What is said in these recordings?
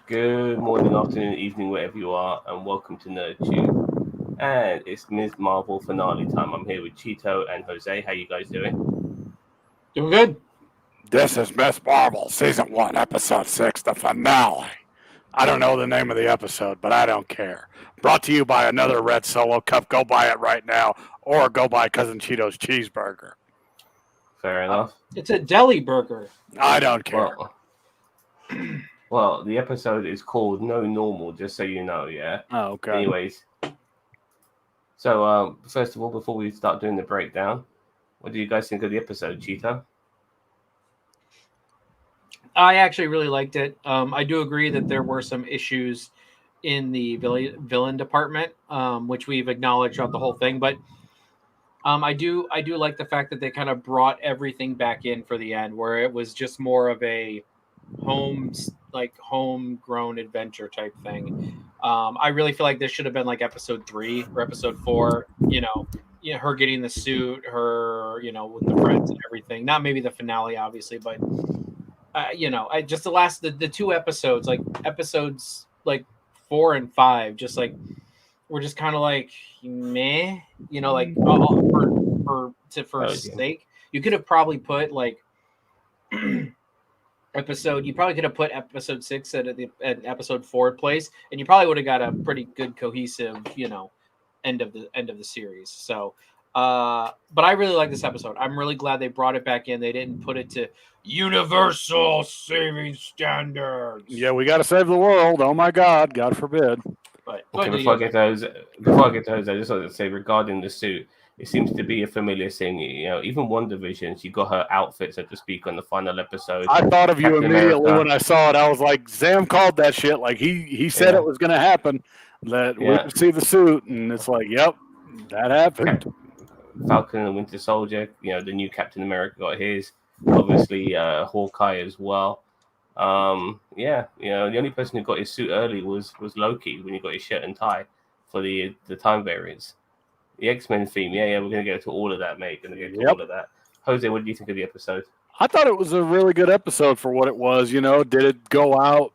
Good morning, afternoon, evening, wherever you are, and welcome to NerdTube. And it's Ms. Marvel finale time. I'm here with Cheeto and Jose. How you guys doing? Doing good. This is Miss Marvel, Season 1, Episode 6, the finale. I don't know the name of the episode, but I don't care. Brought to you by another Red Solo Cup. Go buy it right now, or go buy Cousin Cheeto's cheeseburger. Fair enough. It's a deli burger. I don't care. Well, the episode is called No Normal, just so you know, yeah? Oh, okay. Anyways. So, first of all, before we start doing the breakdown, what do you guys think of the episode, Cheeto? I actually really liked it. I do agree that there were some issues in the villain department, which we've acknowledged throughout the whole thing. But I do like the fact that they kind of brought everything back in for the end, where it was just more of a homegrown adventure type thing. I really feel like this should have been like episode 3 or episode 4. Her getting the suit, her with the friends and everything. Not maybe the finale, obviously, but. I just the 2 episodes, like episodes like 4 and 5, just like we're just kind of like meh, like for sake. You could have probably put like episode. You probably could have put episode 6 at episode 4 place, and you probably would have got a pretty good cohesive, end of the series. So. But I really like this episode. I'm really glad they brought it back in. They didn't put it to universal saving standards. Yeah, we got to save the world. Oh my God, God forbid. But okay, before I get to those, I just want to say regarding the suit, it seems to be a familiar thing. Even WandaVision, she got her outfit, so to speak, on the final episode. I thought of you Captain immediately America. when I saw it. I was like, Sam called that shit. Like he said it was going to happen. That we could see the suit, and it's like, yep, that happened. Falcon and Winter Soldier, the new Captain America got his. Obviously, Hawkeye as well. The only person who got his suit early was Loki when he got his shirt and tie for the time variance. The X-Men theme, we're gonna get to all of that, mate. Gonna get to all of that. Jose, what do you think of the episode? I thought it was a really good episode for what it was. Did it go out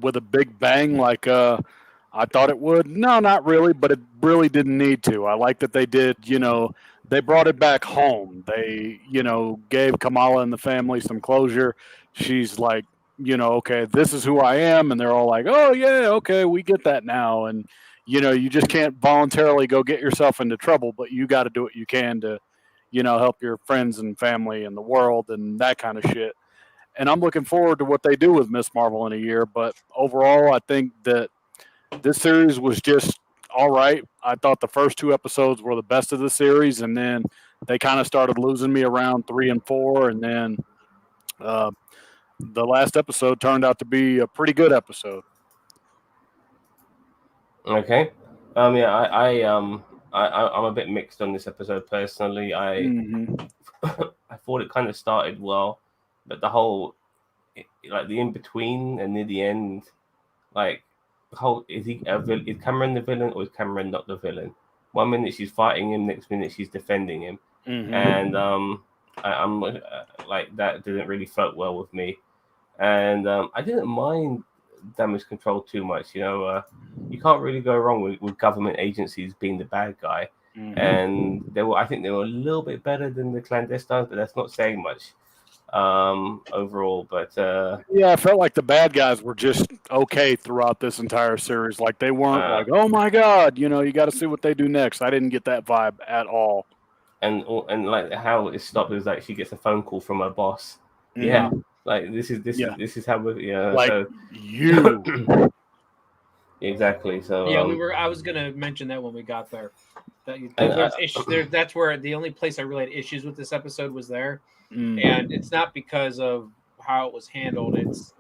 with a big bang like I thought it would? No, not really, but it really didn't need to. I like that they did, they brought it back home. They, gave Kamala and the family some closure. She's like, okay, this is who I am. And they're all like, oh, yeah, okay, we get that now. And, you just can't voluntarily go get yourself into trouble, but you got to do what you can to, help your friends and family and the world and that kind of shit. And I'm looking forward to what they do with Miss Marvel in a year. But overall, I think that this series was just all right. I thought the first 2 episodes were the best of the series, and then they kind of started losing me around 3 and 4, and then the last episode turned out to be a pretty good episode. Okay. I'm a bit mixed on this episode personally. I thought it kind of started well, but the whole the in between and near the end, is Cameron the villain or is Cameron not the villain? 1 minute she's fighting him, next minute she's defending him, and I'm that didn't really float well with me, and I didn't mind damage control too much. You can't really go wrong with government agencies being the bad guy, and I think they were a little bit better than the clandestines, but that's not saying much. Overall, but I felt like the bad guys were just okay throughout this entire series. Like they weren't like, oh my God, you got to see what they do next. I didn't get that vibe at all. And like how it stopped is like she gets a phone call from her boss. Yeah, like this is how we like so. You exactly. So I was gonna mention that when we got there. That's where the only place I really had issues with this episode was there. And it's not because of how it was handled; it's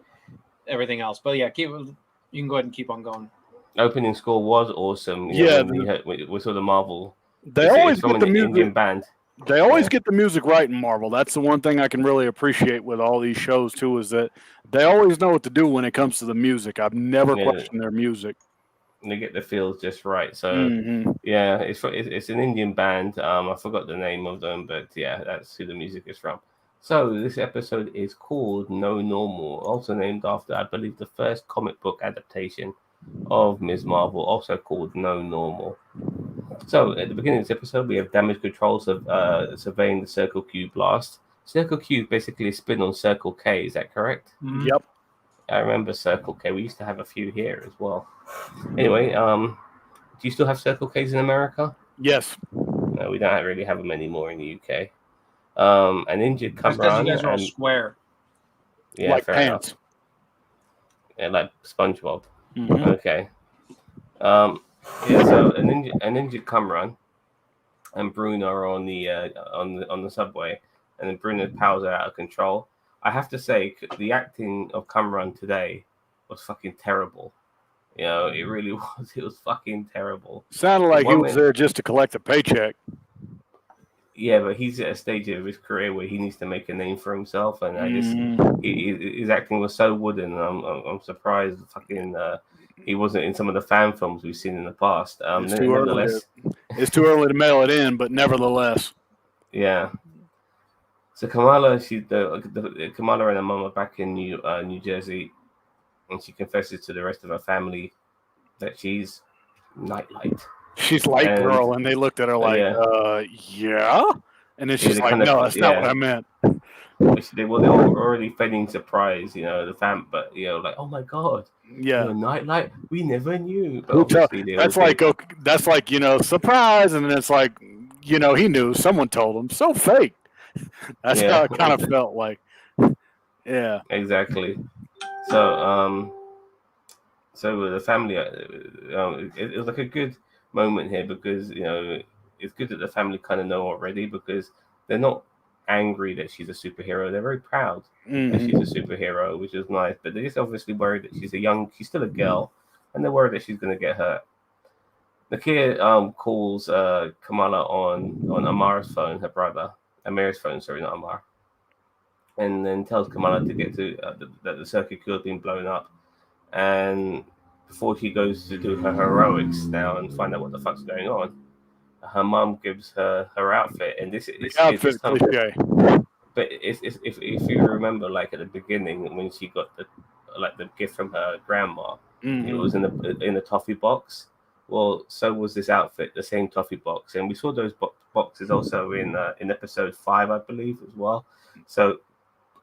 everything else. But yeah, you can go ahead and keep on going. Opening score was awesome. We saw the Marvel. They always get the music. Indian band. They always get the music right in Marvel. That's the one thing I can really appreciate with all these shows too, is that they always know what to do when it comes to the music. I've never questioned their music. They get the feels just right. So it's an Indian band. I forgot the name of them, but yeah, that's who the music is from. So this episode is called No Normal, also named after, I believe, the first comic book adaptation of Ms. Marvel, also called No Normal. So at the beginning of this episode, we have damage control surveying the Circle Q blast. Circle Q is basically a spin on Circle K, is that correct? Yep. I remember Circle K. We used to have a few here as well. Anyway, do you still have Circle Ks in America? Yes. No, we don't really have them anymore in the UK. An injured That's because Kamran you guys are all and square. yeah, like fair pants. enough. Yeah, like SpongeBob. Mhm. Okay. Yeah. So an injured Kamran and Bruno are on the subway, and then Bruno's powers are out of control. I have to say, the acting of Kamran today was fucking terrible. You know, it really was. It was fucking terrible. Sounded like he was there just to collect a paycheck. Yeah, but he's at a stage of his career where he needs to make a name for himself, and his acting was so wooden. I'm surprised fucking he wasn't in some of the fan films we've seen in the past. It's too early to mail it in, but nevertheless. Yeah. So Kamala, Kamala and her mum are back in New Jersey, and she confesses to the rest of her family that she's Nightlight. She's Light Girl, and they looked at her like, yeah? And then she's like, no, that's not what I meant. They were already feigning surprise, you know, the fam, but, you know, like, oh my God. Yeah. You're Nightlight? We never knew. That's like, you know, surprise. And then it's like, you know, he knew. Someone told him. So fake. That's how it kind of felt like. Yeah. Exactly. So, so the family, it was like a good moment here because, you know, it's good that the family kind of know already because they're not angry that she's a superhero. They're very proud that she's a superhero, which is nice. But they're just obviously worried that she's still a girl, and they're worried that she's going to get hurt. Nakia calls Kamala on Amara's phone, her brother, Amir's phone, sorry, not Amar, and then tells Kamala to get to that the circuit could have been blown up, and before she goes to do her heroics now and find out what the fuck's going on, her mum gives her outfit, and this outfit cliche. But if you remember, like at the beginning when she got the gift from her grandma, it was in the toffee box. Well, so was this outfit, the same toffee box, and we saw those boxes also in episode 5, I believe, as well. So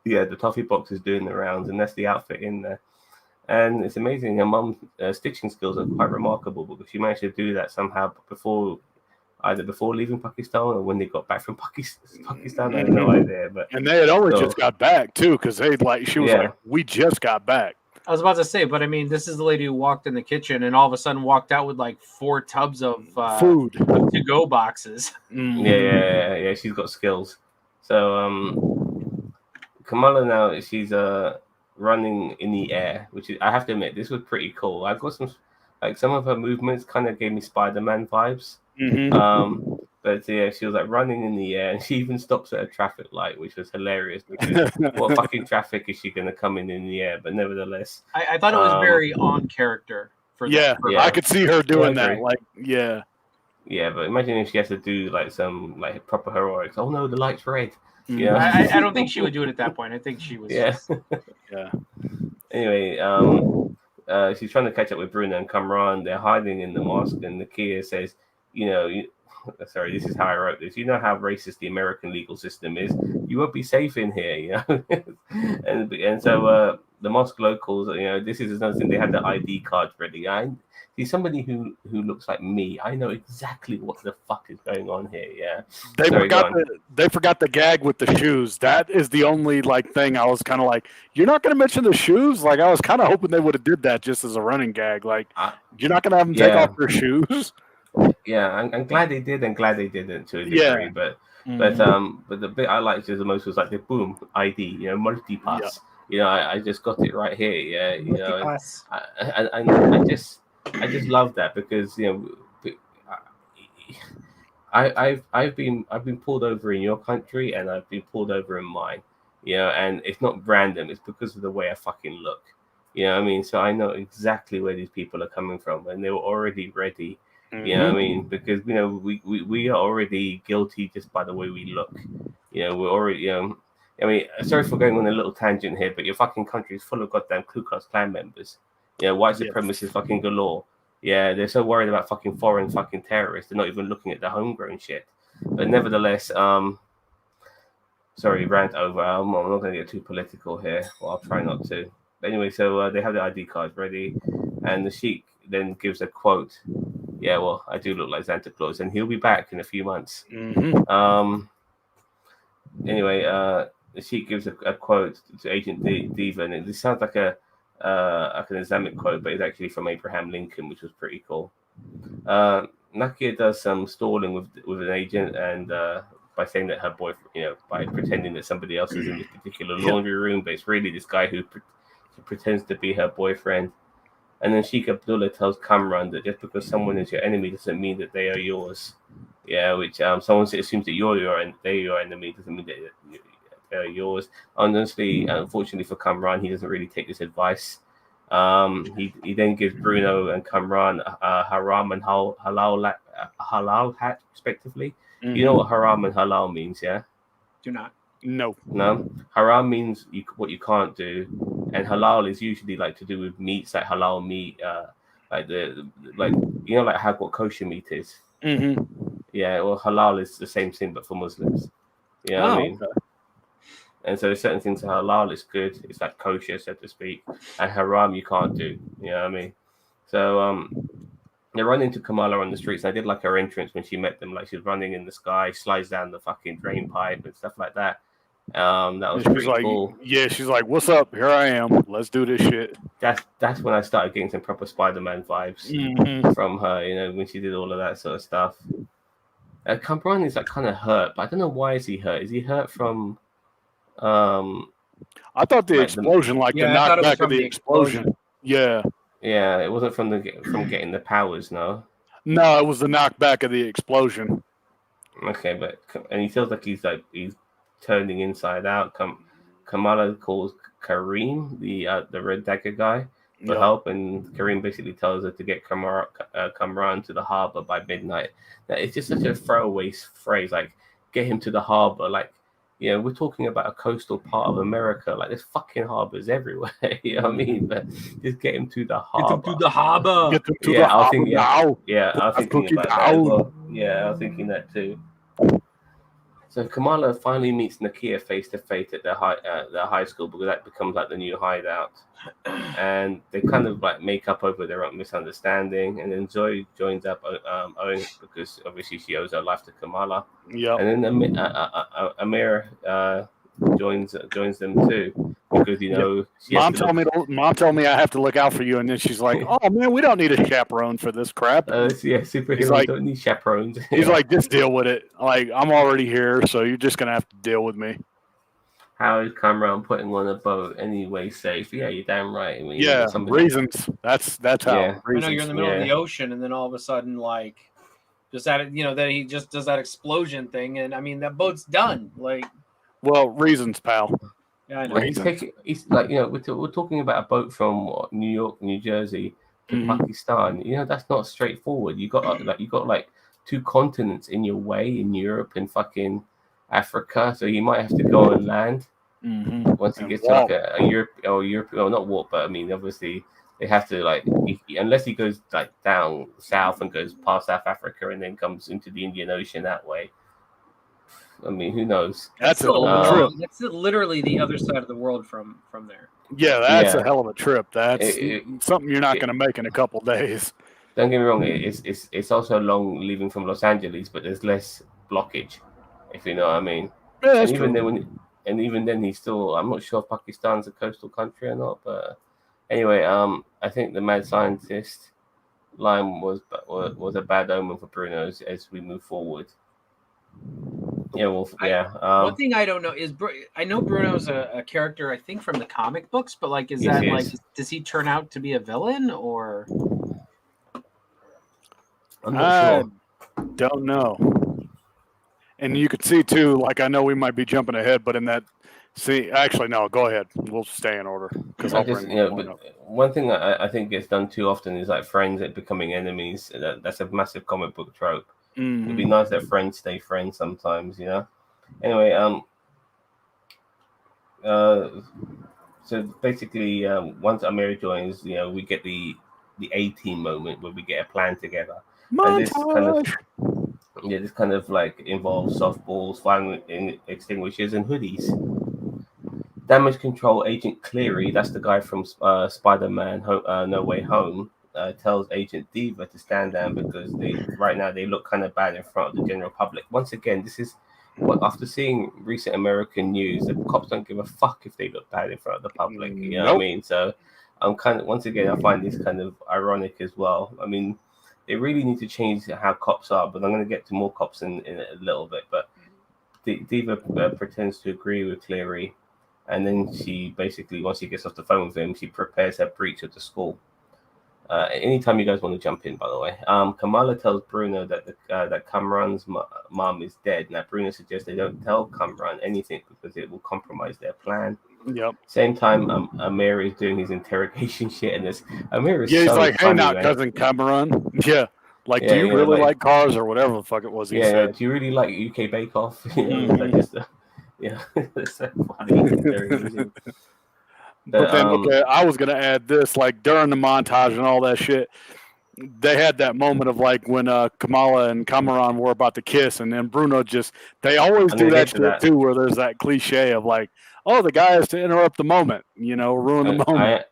yeah, the toffee box is doing the rounds, and that's the outfit in there. And it's amazing. Her mum's stitching skills are quite remarkable because she managed to do that somehow either before leaving Pakistan or when they got back from Pakistan. I have no idea. And they had only just got back too, because she was like, "We just got back." I was about to say, but I mean, this is the lady who walked in the kitchen and all of a sudden walked out with like 4 tubs of food to-go boxes. Yeah. She's got skills. So Kamala now she's running in the air, which is, I have to admit, this was pretty cool. I got some of her movements kind of gave me Spider-Man vibes. But yeah, she was like running in the air, and she even stops at a traffic light, which was hilarious because what fucking traffic is she going to come in the air? But nevertheless, I thought it was very on character for that. Yeah, I could see her doing that. Like, yeah, but imagine if she has to do like some like proper heroics. Oh no, the light's red. Yeah, I don't think she would do it at that point. I think she was. Yeah. Anyway, she's trying to catch up with Bruno and Kamran. They're hiding in the mosque, and Nakia says, sorry, this is how I wrote this. You know how racist the American legal system is. You won't be safe in here, you know. and so the mosque locals, this is another thing. They had the ID cards ready. I see somebody who looks like me. I know exactly what the fuck is going on here. Yeah, they forgot the gag with the shoes. That is the only thing I was kind of like, you're not going to mention the shoes. Like I was kind of hoping they would have did that just as a running gag. Like you're not going to have them take off their shoes. Yeah, I'm glad they did and glad they didn't to a degree. But the bit I liked the most was like the boom ID, multi-pass. Yeah. I just got it right here. Yeah, I just love that because I've been pulled over in your country and I've been pulled over in mine. And it's not random. It's because of the way I fucking look. You know what I mean? So I know exactly where these people are coming from, and they were already ready. You know what I mean? Because we are already guilty just by the way we look. We're already I mean, sorry for going on a little tangent here, but your fucking country is full of goddamn Ku Klux Klan members. Yeah, white supremacists fucking galore. Yeah, they're so worried about fucking foreign fucking terrorists. They're not even looking at the homegrown shit. But nevertheless, sorry, rant over. I'm not going to get too political here. Well, I'll try not to. But anyway, so they have the ID cards ready, and the Sheik then gives a quote. Yeah, well, I do look like Santa Claus, and he'll be back in a few months. Anyway, the Sheik gives a quote to Agent Diva, and this sounds like an Islamic quote, but it's actually from Abraham Lincoln, which was pretty cool. Nakia does some stalling with an agent, and by saying that her boyfriend, by pretending that somebody else is in this particular laundry room, but it's really this guy who pretends to be her boyfriend. And then Sheikh Abdullah tells Kamran that just because someone is your enemy doesn't mean that they are yours. Yeah, which someone assumes that they're your enemy doesn't mean that they're yours. Honestly, unfortunately for Kamran, he doesn't really take this advice. He then gives Bruno and Kamran haram and halal hat respectively. You know what haram and halal means, yeah? Do not. No. Haram means what you can't do, and halal is usually like to do with meats, like halal meat, like what kosher meat is. Yeah, well, halal is the same thing but for Muslims. You know what I mean? Okay. And so there's certain things that halal is good, it's like kosher, so to speak, and haram you can't do. You know what I mean? So they run into Kamala on the streets. I did like her entrance when she met them, like she was running in the sky, slides down the fucking drain pipe and stuff like that. That was pretty cool. Yeah, she's like, "What's up? Here I am. Let's do this shit." That's when I started getting some proper Spider-Man vibes from her. When she did all of that sort of stuff. Kamran is like kind of hurt, but I don't know why is he hurt. Is he hurt from? I thought the explosion, the knockback of the explosion. Yeah. Yeah, it wasn't from getting the powers, no. No, it was the knockback of the explosion. Okay, and he feels like he's turning inside out. Kamala calls Kareem, the Red Dagger guy, for help, and Kareem basically tells her to get Kamran to the harbor by midnight. Now, it's just such a throwaway phrase, like get him to the harbor, like. We're talking about a coastal part of America. Like, there's fucking harbors everywhere. You know what I mean? But just get him to the harbor. Get him to the harbor. Get him to the harbor now. Yeah, I was thinking about that as well. Yeah, I was thinking that too. So Kamala finally meets Nakia face to face at their high school, because that becomes like the new hideout. And they kind of like make up over their own misunderstanding. And then Zoe joins up Owen, because obviously she owes her life to Kamala. Yeah. And then Amir joins them too, because Mom told me I have to look out for you, and then she's like, "Oh man, we don't need a chaperone for this crap." Superheroes don't need chaperones. He's like, "Just deal with it. Like, I'm already here, so you're just gonna have to deal with me." How is Kamran putting on a boat anyway safe? Yeah, you're damn right. I mean, reasons. That's how. Yeah. I know you're in the middle of the ocean, and then all of a sudden, like, just that then he just does that explosion thing, and I mean that boat's done. Like, well, reasons, pal. Yeah, I know. He's like, we're talking about a boat from New York, New Jersey to Pakistan. That's not straightforward. You got like two continents in your way, in Europe and fucking Africa, so he might have to go on land once he gets to like a Europe, not walk, but I mean, obviously they have to unless he goes like down south and goes past South Africa and then comes into the Indian Ocean that way. I mean, who knows? That's a hell of a trip. That's literally the other side of the world from there. Yeah, that's a hell of a trip. That's something you're not going to make in a couple days. Don't get me wrong. It's also long leaving from Los Angeles, but there's less blockage, if you know what I mean. Yeah, that's true. Even then, he's still. I'm not sure if Pakistan's a coastal country or not, but anyway, I think the mad scientist line was a bad omen for Bruno as we move forward. Yeah, one thing I don't know is I know Bruno's a character, I think, from the comic books, but like, does he turn out to be a villain or? I'm not sure. Don't know. And you could see too, like, I know we might be jumping ahead, but in that, actually no, go ahead. We'll stay in order because I'll bring one up. One thing I think gets done too often is like friends becoming enemies. That's a massive comic book trope. It'd be nice that friends stay friends sometimes, Anyway, So basically, once Amir joins, we get the A-team moment where we get a plan together, and Montage. this kind of like involves softballs, fire extinguishers, and hoodies. Damage control agent Cleary, that's the guy from Spider-Man No Way Home, tells Agent Diva to stand down because right now they look kind of bad in front of the general public. Once again, this is what, after seeing recent American news, the cops don't give a fuck if they look bad in front of the public. You know what I mean? So I'm kind of, once again, I find this kind of ironic as well. I mean, they really need to change how cops are, but I'm going to get to more cops in a little bit. But Diva pretends to agree with Cleary, and then she basically, once she gets off the phone with him, she prepares her breach of the school. Anytime you guys want to jump in, by the way. Kamala tells Bruno that that Kamran's mom is dead. Now Bruno suggests they don't tell Kamran anything because it will compromise their plan. Yep. Same time, Amir is doing his interrogation shit, and Amir is he's so like, "Hey, funny, not man. cousin Cameron." Yeah. Like, Yeah, do you really like like cars or whatever the fuck it was he Yeah, said? do you really like UK Bake Off? It's so funny. Very amusing. But then, okay, I was gonna add this, like during the montage and all that shit, they had that moment of like when Kamala and Cameron were about to kiss, and then Bruno they always I'm do gonna that get to shit that. too, where there's that cliche of like, oh, the guy has to interrupt the moment, ruin the moment.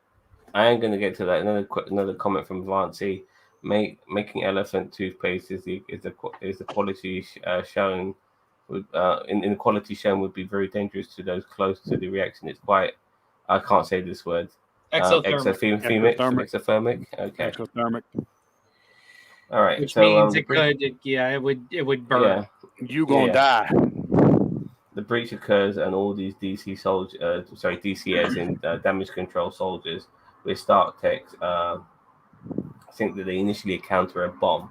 I am gonna get to that. Another comment from Vancy. Making elephant toothpaste is the quality shown. In quality shown would be very dangerous to those close to the reaction. It's quite. I can't say this word. Exothermic. Okay. Exothermic. All right. Which means it would burn. Yeah. You gonna die. The breach occurs, and all these DCS and damage control soldiers with Stark Tech think that they initially encounter a bomb.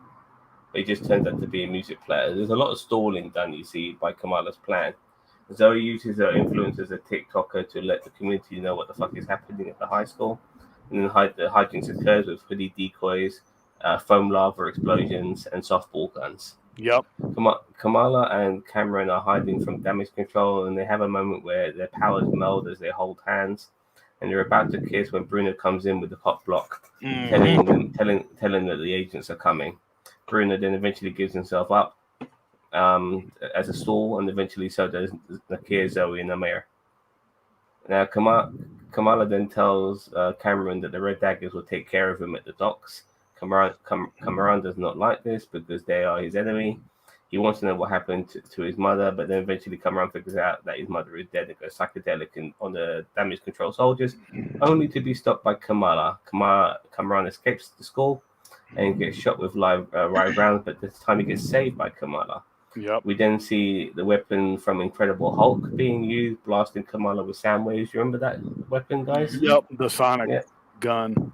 But it just turns out to be a music player. There's a lot of stalling done, you see, by Kamala's plan. Zoe uses her influence as a TikToker to let the community know what the fuck is happening at the high school. And then the hijinks occurs with hoodie decoys, foam lava explosions, and softball guns. Yep. Kamala and Cameron are hiding from damage control, and they have a moment where their powers meld as they hold hands. And they're about to kiss when Bruno comes in with the cop block, telling that the agents are coming. Bruno then eventually gives himself up as a stall, and eventually so does Nakia, Zoe, and Amir. Now Kamala then tells Cameron that the Red Daggers will take care of him at the docks. Cameron does not like this because they are his enemy. He wants to know what happened to his mother, but then eventually Cameron figures out that his mother is dead and goes psychedelic on the damage control soldiers, only to be stopped by Kamala. Cameron escapes the school and gets shot with live rounds, but this time he gets saved by Kamala. Yep. We then see the weapon from Incredible Hulk being used, blasting Kamala with sound waves. You remember that weapon, guys? Yep, the sonic gun.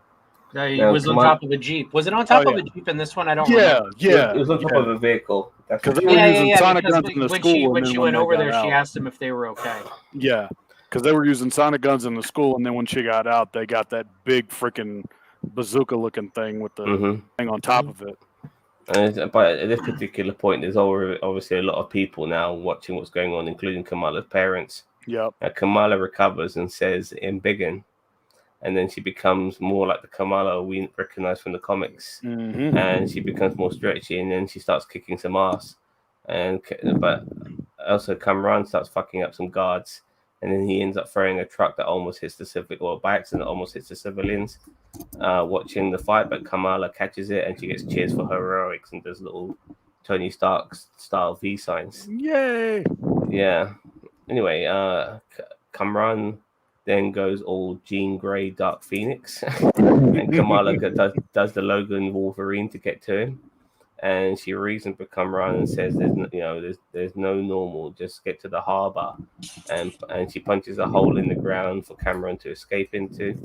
He was on top of a Jeep. Was it on top of a Jeep in this one? I don't remember. Yeah. It was on top of a vehicle. Because they were using sonic guns in the school. When she went over there, she asked them if they were okay. Yeah, because they were using sonic guns in the school, and then when she got out, they got that big freaking bazooka-looking thing with the thing on top of it. But at this particular point, there's obviously a lot of people now watching what's going on, including Kamala's parents. Yep. Kamala recovers and says "Embiggen," and then she becomes more like the Kamala we recognize from the comics, and she becomes more stretchy, and then she starts kicking some ass. But also Cameron starts fucking up some guards, and then he ends up throwing a truck that almost hits by accident almost hits the civilians watching the fight, but Kamala catches it and she gets cheers for her heroics and does little Tony Stark style V signs. Yay! Yeah. Anyway, Cameron then goes all Jean Grey Dark Phoenix and Kamala does the Logan Wolverine to get to him. And she reasons with Cameron and says, "There's no normal. Just get to the harbor." And she punches a hole in the ground for Cameron to escape into.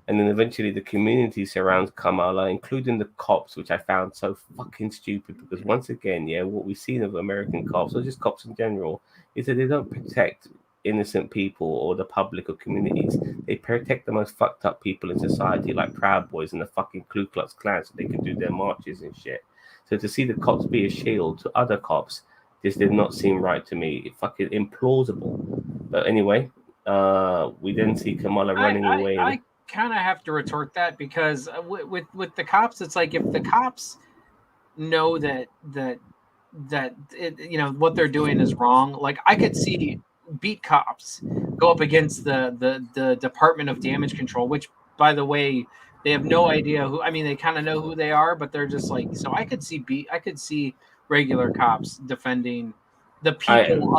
And then eventually the community surrounds Kamala, including the cops, which I found so fucking stupid. Because once again, what we've seen of American cops, or just cops in general, is that they don't protect innocent people or the public or communities. They protect the most fucked up people in society, like Proud Boys and the fucking Ku Klux Klan, so they can do their marches and shit. So to see the cops be a shield to other cops This did not seem right to me. It fucking implausible. But anyway, we then see Kamala running away. I kind of have to retort that because with the cops, it's like if the cops know that it, what they're doing is wrong. Like I could see beat cops go up against the Department of Damage Control, which by the way, they have no idea who. I mean, they kind of know who they are, but they're just like. So I could see regular cops defending the people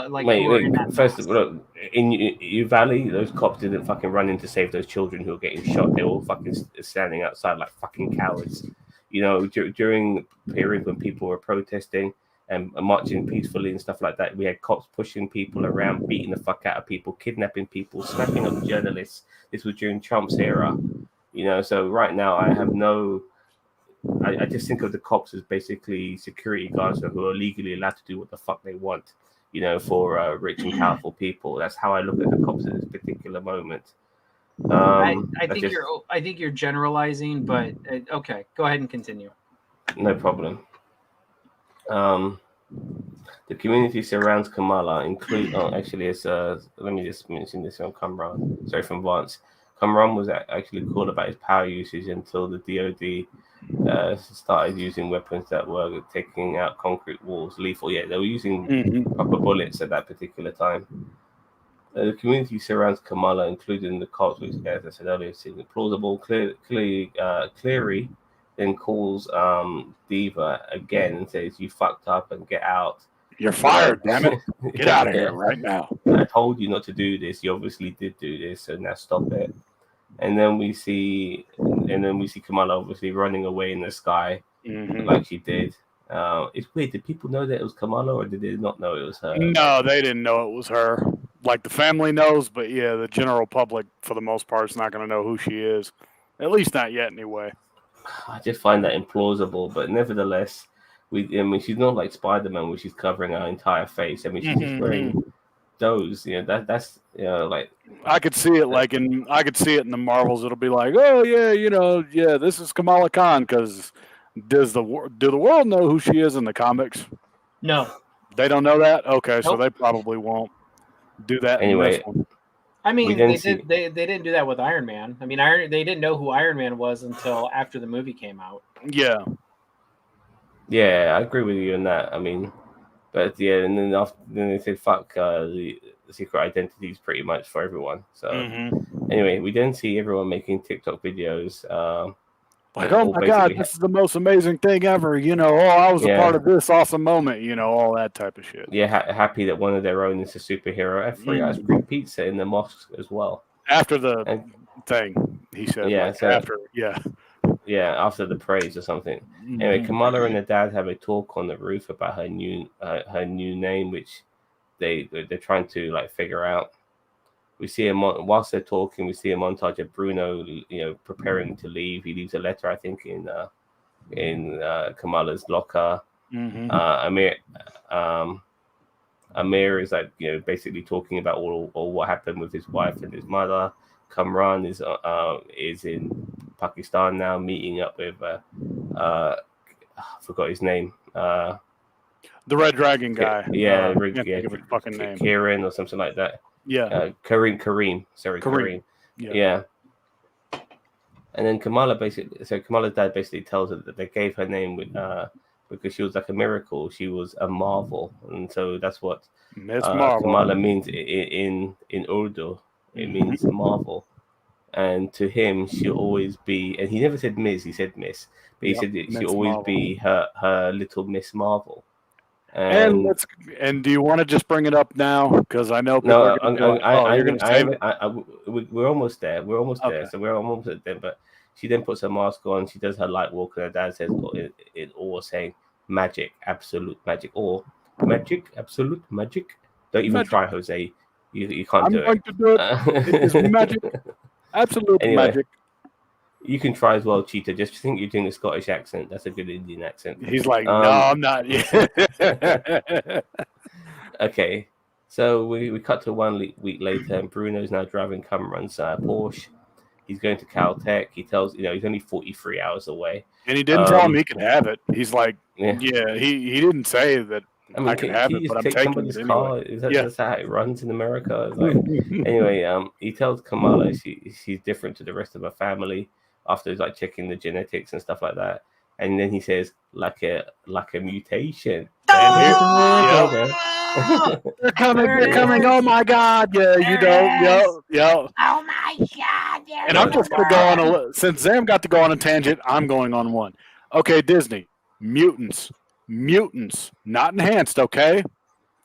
like. Wait. First of all, in Uvalde, those cops didn't fucking run in to save those children who were getting shot. They were all fucking standing outside like fucking cowards. During the period when people were protesting and marching peacefully and stuff like that, we had cops pushing people around, beating the fuck out of people, kidnapping people, snapping up journalists. This was during Trump's era, So right now, I have no. I just think of the cops as basically security guards who are legally allowed to do what the fuck they want, for rich and powerful people. That's how I look at the cops at this particular moment. I think you're generalizing, but okay, go ahead and continue. No problem. The community surrounds Kamala, let me just mention this on Kamran. Sorry, from Vance. Kamran was actually cool about his power usage until the DoD started using weapons that were taking out concrete walls, lethal. Yeah, they were using proper bullets at that particular time. The community surrounds Kamala, including the cops, which, as I said earlier, seems plausible. Cleary then calls Diva again and says, "You fucked up and get out. You're fired, damn it. Get out of here right now. I told you not to do this. You obviously did do this, so now stop it." And then we see Kamala obviously running away in the sky like she did. It's weird. Did people know that it was Kamala, or did they not know it was her? No, they didn't know it was her. Like the family knows, but yeah, the general public, for the most part, is not going to know who she is. At least not yet, anyway. I just find that implausible, but nevertheless, she's not like Spider-Man, where she's covering her entire face. I mean, she's just wearing those. That's like. I could see it in the Marvels. It'll be like, oh yeah, this is Kamala Khan, because do the world know who she is in the comics? No, they don't know that. Okay, nope. So they probably won't do that anyway. I mean, they didn't do that with Iron Man. I mean, they didn't know who Iron Man was until after the movie came out. Yeah, I agree with you on that. I mean, but yeah, and then they said fuck the secret identities pretty much for everyone. So anyway, we then see everyone making TikTok videos. Like, oh my God, this is the most amazing thing ever. I was a part of this awesome moment. All that type of shit. Yeah, happy that one of their own is a superhero. Have free ice cream pizza in the mosque as well. After the thing, he said. Yeah, after the praise or something. Anyway, Kamala and her dad have a talk on the roof about her new name, which they're trying to like figure out. We see whilst they're talking, we see a montage of Bruno, preparing to leave. He leaves a letter, I think, in Kamala's locker. Amir is like, basically talking about all what happened with his wife and his mother. Kamran is in Pakistan now, meeting up with I forgot his name. The Red Dragon guy. Fucking name. Kieran or something like that. Yeah. Kareem. Sorry, Kareem. Yeah. And then Kamala's dad basically tells her that they gave her name because she was like a miracle. She was a marvel, and so that's what Kamala means in Urdu. It means marvel, and to him she'll always be. And he never said Ms. He said Miss, but he said that she'll always be her little Miss Marvel. And do you want to just bring it up now? Because I know people you're going to save it. We're almost there. So we're almost there. But she then puts her mask on. She does her light walk, and her dad says it all saying magic, absolute magic, or magic, absolute magic. Don't even try, Jose. You can't do it. I'm going to do it. It is magic, absolute magic. You can try as well, Cheetah. Just think you're doing a Scottish accent. That's a good Indian accent. He's like, no, I'm not. Okay, so we cut to 1 week later, and Bruno's now driving Cameron's Porsche. he's going to Caltech. He tells he's only 43 hours away, and he didn't tell him he could have it. He's like, he didn't say that. I mean, I can have it, but I'm taking somebody's it car. anyway. That's how it runs in America. It's like, anyway, he tells Kamala she's different to the rest of her family after like checking the genetics and stuff like that. And then he says, like a mutation. They're coming. Oh my God. Yeah, you know. Yo. Oh my God. And I'm just going to go on since Zam got to go on a tangent, I'm going on one. Okay, Disney. Mutants, not enhanced, okay?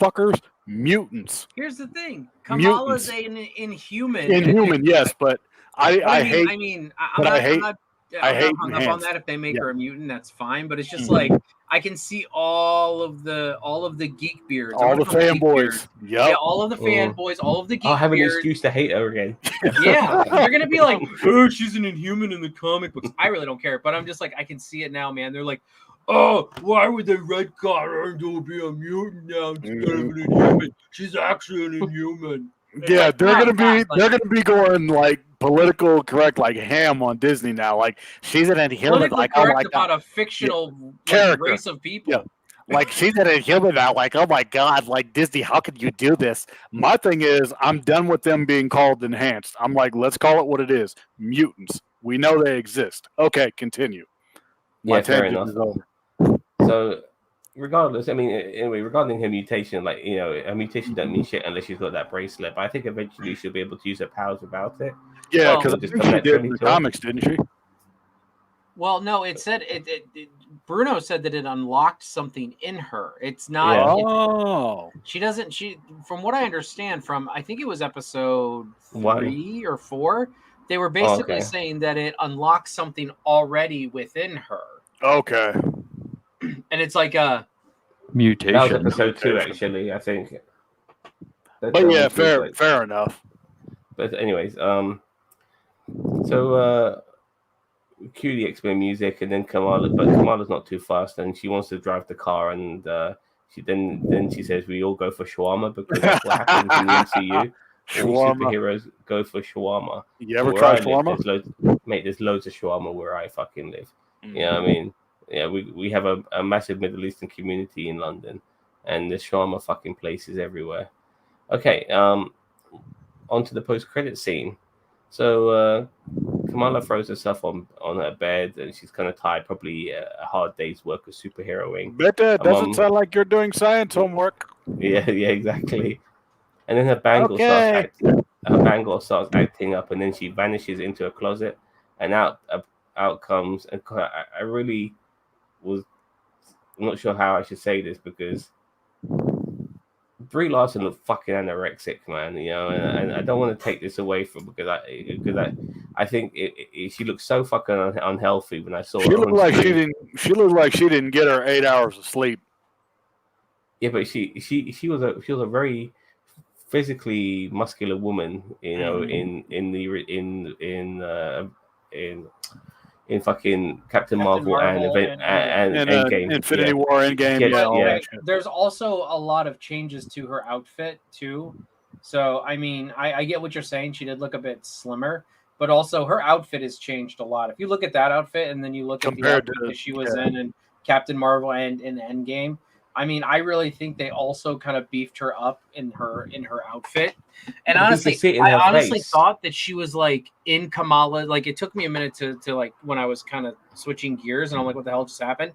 Fuckers, mutants. Here's the thing. Kamala's an inhuman. Inhuman, yes, but I hate. I mean, I'm not hung up on that. If they make her a mutant, that's fine. But it's just like I can see all of the geek beards, all the fanboys. Yeah, all of the fanboys, all of the geek beards. I'll have an excuse to hate her again. Yeah, they're gonna be like, oh, she's an inhuman in the comic books. I really don't care, but I'm just like, I can see it now, man. They're like, oh, why would they retcon her to be a mutant now instead of an inhuman? She's actually an inhuman. Yeah, they're gonna be going like political correct, like ham on Disney now. Like she's an inhuman, like oh my God, about a fictional race of people. Yeah. Like she's an inhuman now, like oh my God, like Disney, how could you do this? My thing is, I'm done with them being called enhanced. I'm like, let's call it what it is: mutants. We know they exist. Okay, continue. Yeah, fair enough. So, regardless, I mean, anyway, regarding her mutation, like, a mutation doesn't mean shit unless she's got that bracelet. But I think eventually she'll be able to use her powers without it. Yeah, because she did in the comics, didn't she? Well, no, it said Bruno said that it unlocked something in her. It's not. Oh. She doesn't. From what I understand, from I think it was episode 3 or 4, they were basically saying that it unlocks something already within her. Okay. And it's like a mutation. That was episode 2, actually, I think. But yeah, fair enough. But anyways, so cue the X-Men music, and then Kamala's not too fast, and she wants to drive the car, and she says we all go for shawarma because that's what happens in the MCU. All superheroes go for shawarma. You ever tried shawarma? There's loads of shawarma where I fucking live. You know what I mean? Yeah, we have a massive Middle Eastern community in London, and the shawarma fucking places everywhere. Okay, on to the post-credit scene. So Kamala throws herself on her bed, and she's kind of tired, probably a hard day's work of superheroing. But that doesn't sound like you're doing science homework. Yeah, exactly. And then her bangle starts acting up, and then she vanishes into a closet, and out comes. And I really I'm not sure how I should say this because Brie Larson looked fucking anorexic, man. And I don't want to take this away from because I think she looked so fucking unhealthy when I saw her. She looked like she didn't get her 8 hours of sleep. Yeah, but she was a very physically muscular woman, in fucking Captain Marvel and Endgame. Infinity War, Endgame. Yeah. There's also a lot of changes to her outfit too. So I mean, I get what you're saying. She did look a bit slimmer, but also her outfit has changed a lot. If you look at that outfit and then you look at the outfit that she was in Captain Marvel and in Endgame, I mean, I really think they also kind of beefed her up in her outfit. And honestly, I honestly thought that she was like in Kamala. Like it took me a minute to like when I was kind of switching gears and I'm like, what the hell just happened?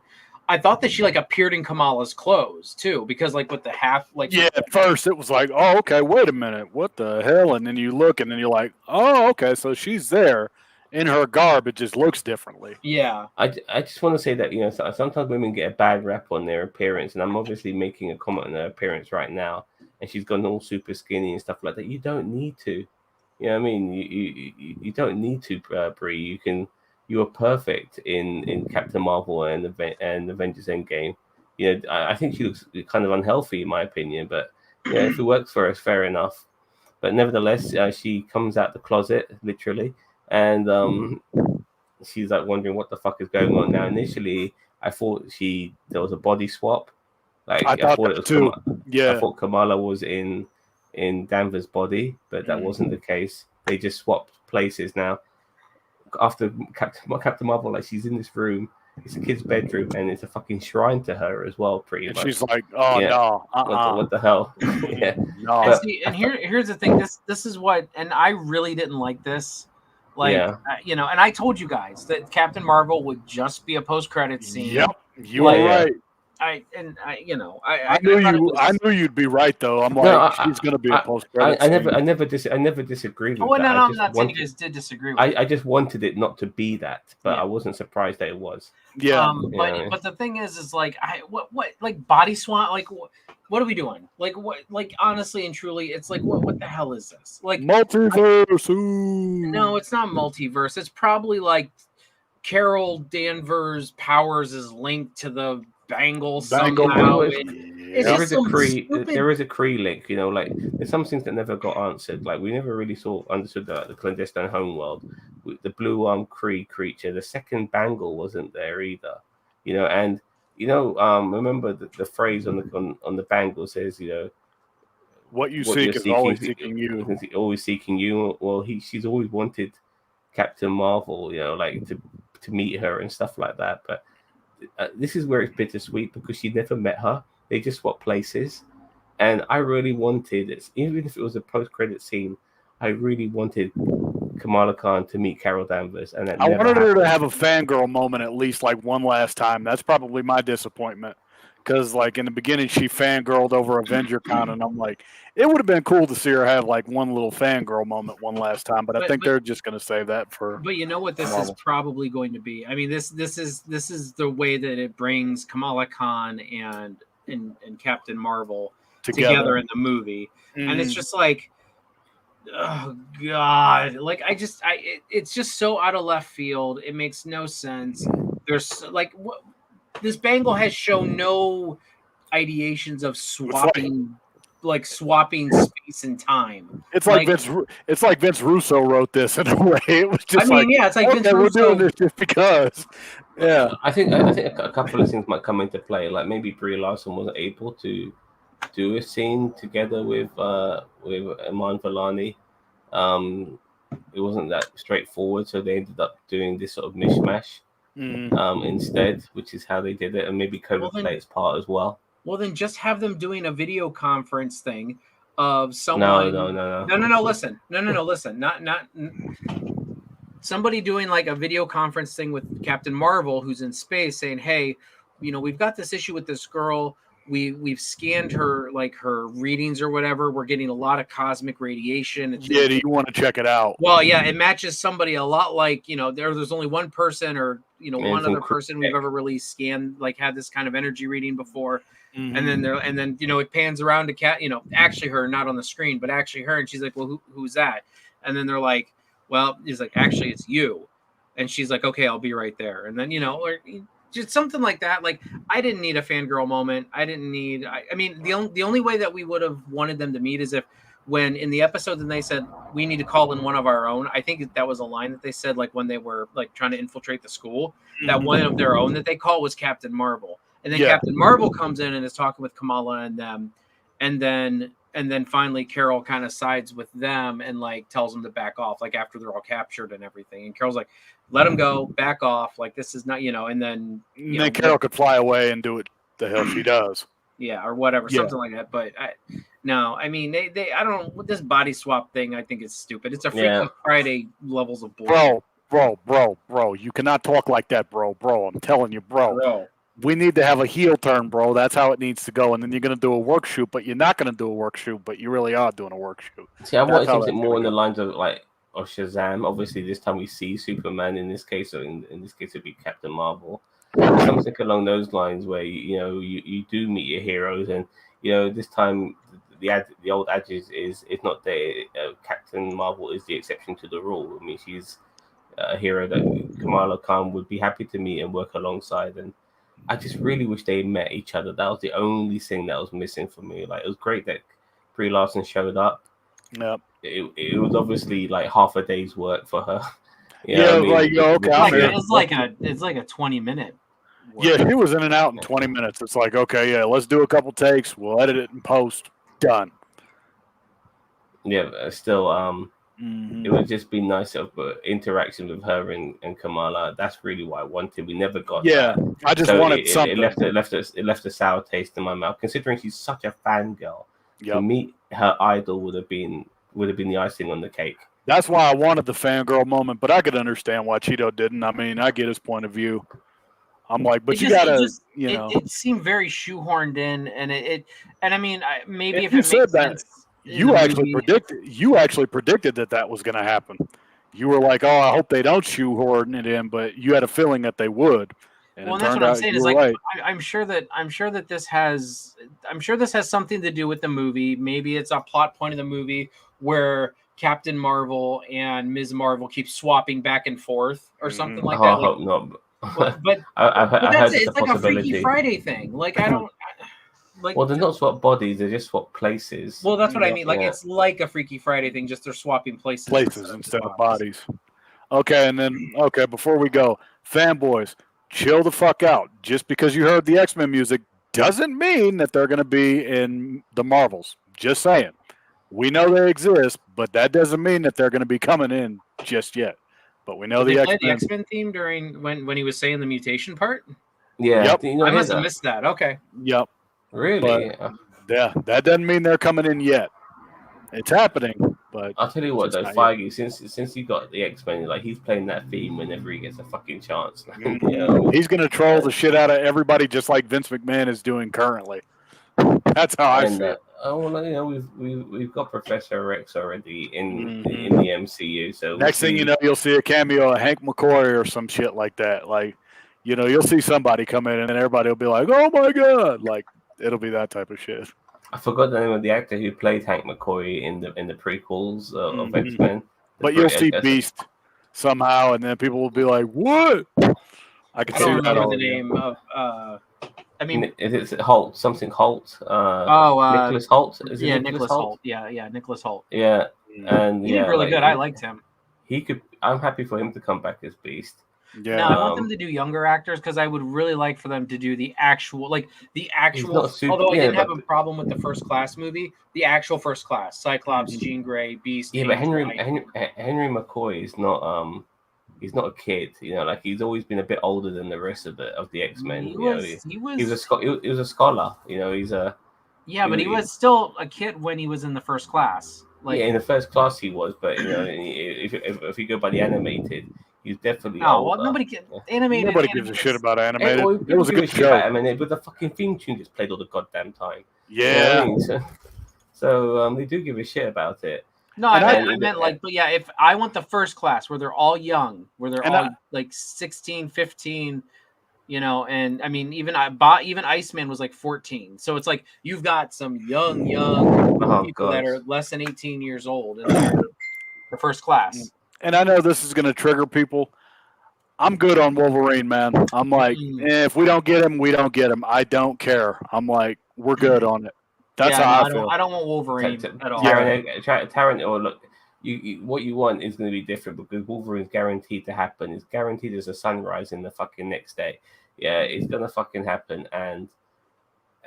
I thought that she like appeared in Kamala's clothes too, because like with the half like at first it was like, oh, okay, wait a minute, what the hell? And then you look and then you're like, oh, okay, so she's there. In her garb, it just looks differently. Yeah. I just want to say that, sometimes women get a bad rap on their appearance, and I'm obviously making a comment on her appearance right now, and she's gone all super skinny and stuff like that. You don't need to. You know what I mean? You don't need to, Brie. You are perfect in Captain Marvel and Avengers Endgame. I think she looks kind of unhealthy in my opinion, but if it works for us, fair enough. But nevertheless, she comes out the closet, literally. And she's like wondering what the fuck is going on now. Initially, I thought there was a body swap. Like I thought it was too. I thought Kamala was in Danvers' body, but that wasn't the case. They just swapped places now. after Captain Marvel, like she's in this room. It's a kid's bedroom, and it's a fucking shrine to her as well, pretty And much. she's like, "Oh Yeah. no, What the hell? Yeah. no." And see, and here's the thing. This is what, and I really didn't like this. Like, Yeah. you know, and I told you guys that Captain Marvel would just be a post-credit scene. Yep, you Like, were right. I I knew you'd be right though. I'm like, she's gonna be a post credit. I never disagreed with Oh, that. no, I I'm just not saying wanted, you guys did disagree with I just wanted it not to be that, but Yeah. I wasn't surprised that it was. Yeah, But the thing is like what like body swap, like what are we doing? Like what, like honestly and truly, it's like what the hell is this? Like multiverse. Ooh. no, it's not multiverse. It's probably like Carol Danvers' powers is linked to the bangle somehow. It's There just is a some Kree. stupid- There is a Kree link. You know, like there's some things that never got answered. Like we never really understood the clandestine homeworld. With the blue arm Kree creature, the second bangle wasn't there either. You know, and you know, remember the phrase on the bangle says, you know, what you what seek you're is always seeking you. Always seeking you. Well, she's always wanted Captain Marvel. You know, like to meet her and stuff like that. But this is where it's bittersweet because she never met her. They just swapped places, and I really wanted it, even if it was a post-credit scene. I really wanted Kamala Khan to meet Carol Danvers, and I wanted her to have a fangirl moment at least, like one last time. That's probably my disappointment, because like in the beginning she fangirled over Avenger Con, and I'm like, it would have been cool to see her have like one little fangirl moment one last time. But I think they're just going to save that for. But you know what this is probably going to be. I mean, this is the way that it brings Kamala Khan and Captain Marvel together in the movie, and it's just like. Oh God! Like it's just so out of left field. It makes no sense. There's like this bangle has shown no ideations of swapping, like swapping space and time. It's like Vince Russo wrote this in a way. It was just it's like Vince Russo. We're doing this just because. Yeah, I think a couple of things might come into play. Like maybe Brie Larson wasn't able to do a scene together with Iman Vellani. It wasn't that straightforward, so they ended up doing this sort of mishmash instead, which is how they did it, and maybe COVID played its part as well. Well, then just have them doing a video conference thing of someone. No. Listen, not somebody doing like a video conference thing with Captain Marvel, who's in space, saying, "Hey, you know, we've got this issue with this girl. We've scanned her, like her readings or whatever. We're getting a lot of cosmic radiation." Do you want to check it out? Well, yeah, it matches somebody a lot like, you know, there's only one person or, you know, one other person we've ever really scanned, like had this kind of energy reading before. Mm-hmm. And then, you know, it pans around to Cat, you know, actually her, not on the screen, but actually her. And she's like, well, who's that? And then they're like, well, he's like, actually, it's you. And she's like, okay, I'll be right there. And then, you know, or just something like that. Like, I didn't need a fangirl moment. I mean, the only way that we would have wanted them to meet is if when in the episode then they said we need to call in one of our own. I think that was a line that they said, like when they were like trying to infiltrate the school, that one of their own that they call was Captain Marvel. And then Captain Marvel comes in and is talking with Kamala and them. And then finally Carol kind of sides with them and like tells them to back off, like after they're all captured and everything. And Carol's like, let them go, back off. Like, this is not, you know, and then Carol could fly away and do it the hell she does. Yeah, or whatever, something like that. But no, I mean, they I don't know, this body swap thing, I think it's stupid. It's a freaking Friday levels of bullshit. Bro, you cannot talk like that, bro. I'm telling you, bro. We need to have a heel turn, bro. That's how it needs to go. And then you're going to do a work shoot, but you're not going to do a work shoot, but you really are doing a work shoot. See, I wanted something more in the lines of like of Shazam. Obviously, this time we see Superman. In this case, or in this case, it'd be Captain Marvel. Something along those lines where you do meet your heroes, and you know this time the old adage is it's not that Captain Marvel is the exception to the rule. I mean, she's a hero that Kamala Khan would be happy to meet and work alongside. And I just really wish they met each other. That was the only thing that was missing for me. Like, it was great that Brie Larson showed up. Yep. It was obviously like half a day's work for her. It's like a 20-minute. Yeah, she was in and out in 20 minutes. It's like, okay, yeah, let's do a couple takes. We'll edit it in post. Done. Yeah, still, Mhm. It would just be nice of interaction with her and Kamala. That's really what I wanted. We never got Yeah, that. I just So wanted something. it left a sour taste in my mouth. Considering she's such a fangirl, to Yep. meet her idol would have been the icing on the cake. That's why I wanted the fangirl moment, but I could understand why Cheeto didn't. I mean, I get his point of view. I'm like, but it seemed very shoehorned in, and and I mean, maybe if you it said makes that, sense, you actually predicted that was going to happen. You were like, oh, I hope they don't shoehorn it in, but you had a feeling that they would. And well, it that's turned what I'm out saying. you Is were like right. I'm sure that this has something to do with the movie. Maybe it's a plot point of the movie where Captain Marvel and Ms. Marvel keep swapping back and forth or something like that. I Like, hope not. but I that's heard it. it's It's like a Freaky Friday thing. Like I don't like. Well, they're not swap bodies; they just swap places. Well, that's what I mean. Like Yeah. it's like a Freaky Friday thing. Just they're swapping places Instead of bodies. Okay, and then before we go, fanboys, chill the fuck out. Just because you heard the X-Men music doesn't mean that they're going to be in the Marvels. Just saying. We know they exist, but that doesn't mean that they're going to be coming in just yet. But we know Did they play the X-Men. X-Men theme during when he was saying the mutation part. Yeah. Yep. You know, I must have missed that. Okay. Yep. Really? Yeah, that doesn't mean they're coming in yet. It's happening, but I'll tell you what, though, not Feige, since he got the X-Men, like he's playing that theme whenever he gets a fucking chance. Mhm. You know? He's going to troll the shit out of everybody, just like Vince McMahon is doing currently. That's how I feel. Well, you know, we've got Professor X already in Mhm. the MCU. So Next thing you know, you'll see a cameo of Hank McCoy or some shit like that. Like, you know, you'll see somebody come in and everybody will be like, "Oh my god!" Like, it'll be that type of shit. I forgot the name of the actor who played Hank McCoy in the prequels of Mhm. X-Men. But you'll see Beast somehow, and then people will be like, "What?" I can I see don't that remember the already. name of. I mean, is it Holt? Something Holt? Nicholas Holt? Is it yeah, Nicholas Nicholas Holt? Holt. Yeah, Nicholas Holt. Yeah, and He did really good. I liked him. He could. I'm happy for him to come back as Beast. Yeah. No, I want them to do younger actors because I would really like for them to do the actual. Although I didn't have a problem with the First Class movie, the actual First Class: Cyclops, Jean Grey, Beast. Yeah, but Henry McCoy is not. He's not a kid. You know, like he's always been a bit older than the rest of the X-Men. He was a scholar. You know, he's a. Yeah, but he was still a kid when he was in the First Class. Like, yeah, in the First Class he was, but you know, if you go by the animated, he's definitely. No, older. well, nobody animated. Nobody gives a shit about animated. Hey, well, it was a good show. But the fucking theme tune gets played all the goddamn time. Yeah. You know what I mean? So they do give a shit about it. No, I meant like, but yeah, if I want the First Class where they're all young, where they're all like 16, 15, you know, and I mean, even Iceman was like 14. So it's like you've got some young people that are less than 18 years old and they're the First Class. And I know this is going to trigger people. I'm good on Wolverine, man. I'm like, if we don't get him, we don't get him. I don't care. I'm like, we're good on it. That's how I feel. I don't want Wolverine at all. Taron, or look, what you want is going to be different because Wolverine's guaranteed to happen. It's guaranteed as a sunrise in the fucking next day. Yeah, it's going to fucking happen, and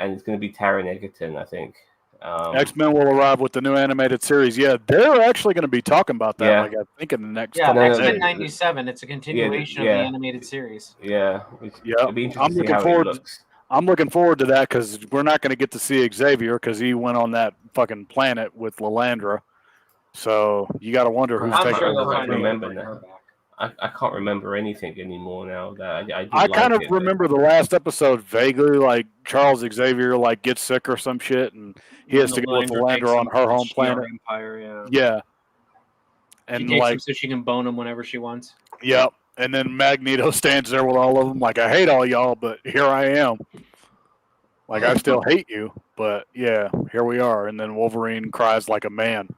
it's going to be Taron Egerton, I think. X-Men will arrive with the new animated series. Yeah, they're actually going to be talking about that. Yeah. Like I think in the next. Yeah, X-Men 97. It's a continuation of the animated series. Yeah, it'll be interesting to see how it looks. I'm looking forward to that because we're not going to get to see Xavier because he went on that fucking planet with Lilandra. So you got to wonder who's taking over. I remember now. I can't remember anything anymore now. That I kind of remember the last episode vaguely, like Charles Xavier like gets sick or some shit, and he has to go with Lilandra on her home planet. Empire, yeah. And she takes like him so she can bone him whenever she wants. Yep. And then Magneto stands there with all of them, like, I hate all y'all, but here I am. Like, I still hate you, but yeah, here we are. And then Wolverine cries like a man.